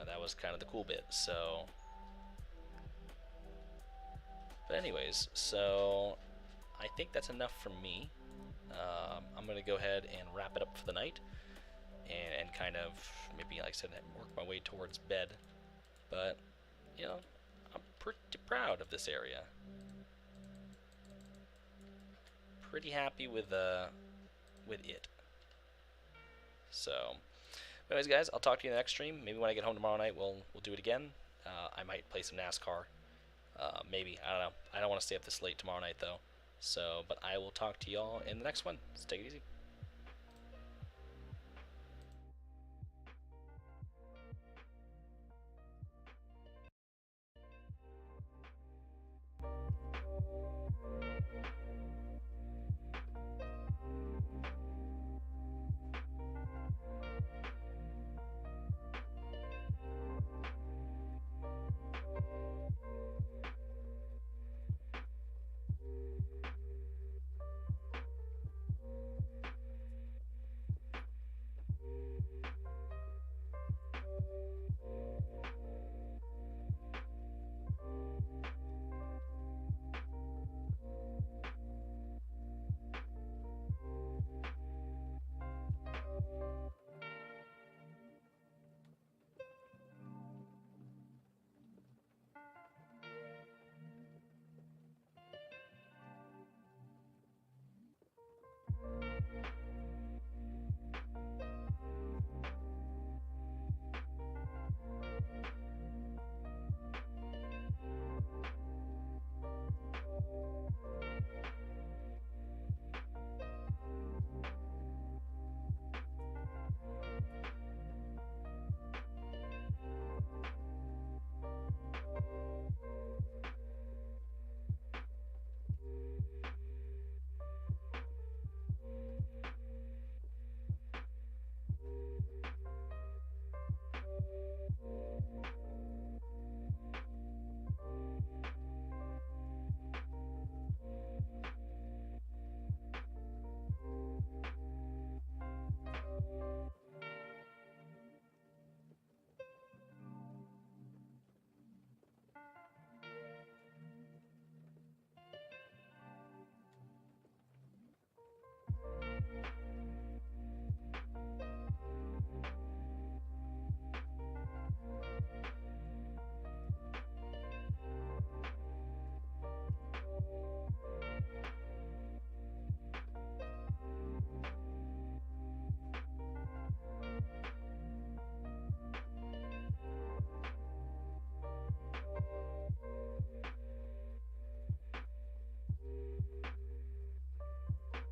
Speaker 1: That was kind of the cool bit. So, but anyways, so I think that's enough from me. I'm gonna go ahead and wrap it up for the night, and kind of maybe, like I said, work my way towards bed. But I'm pretty proud of this area. Pretty happy with it. So, anyways, guys, I'll talk to you in the next stream. Maybe when I get home tomorrow night, we'll do it again. I might play some NASCAR. Maybe, I don't know. I don't want to stay up this late tomorrow night though. So, but I will talk to y'all in the next one. So take it easy.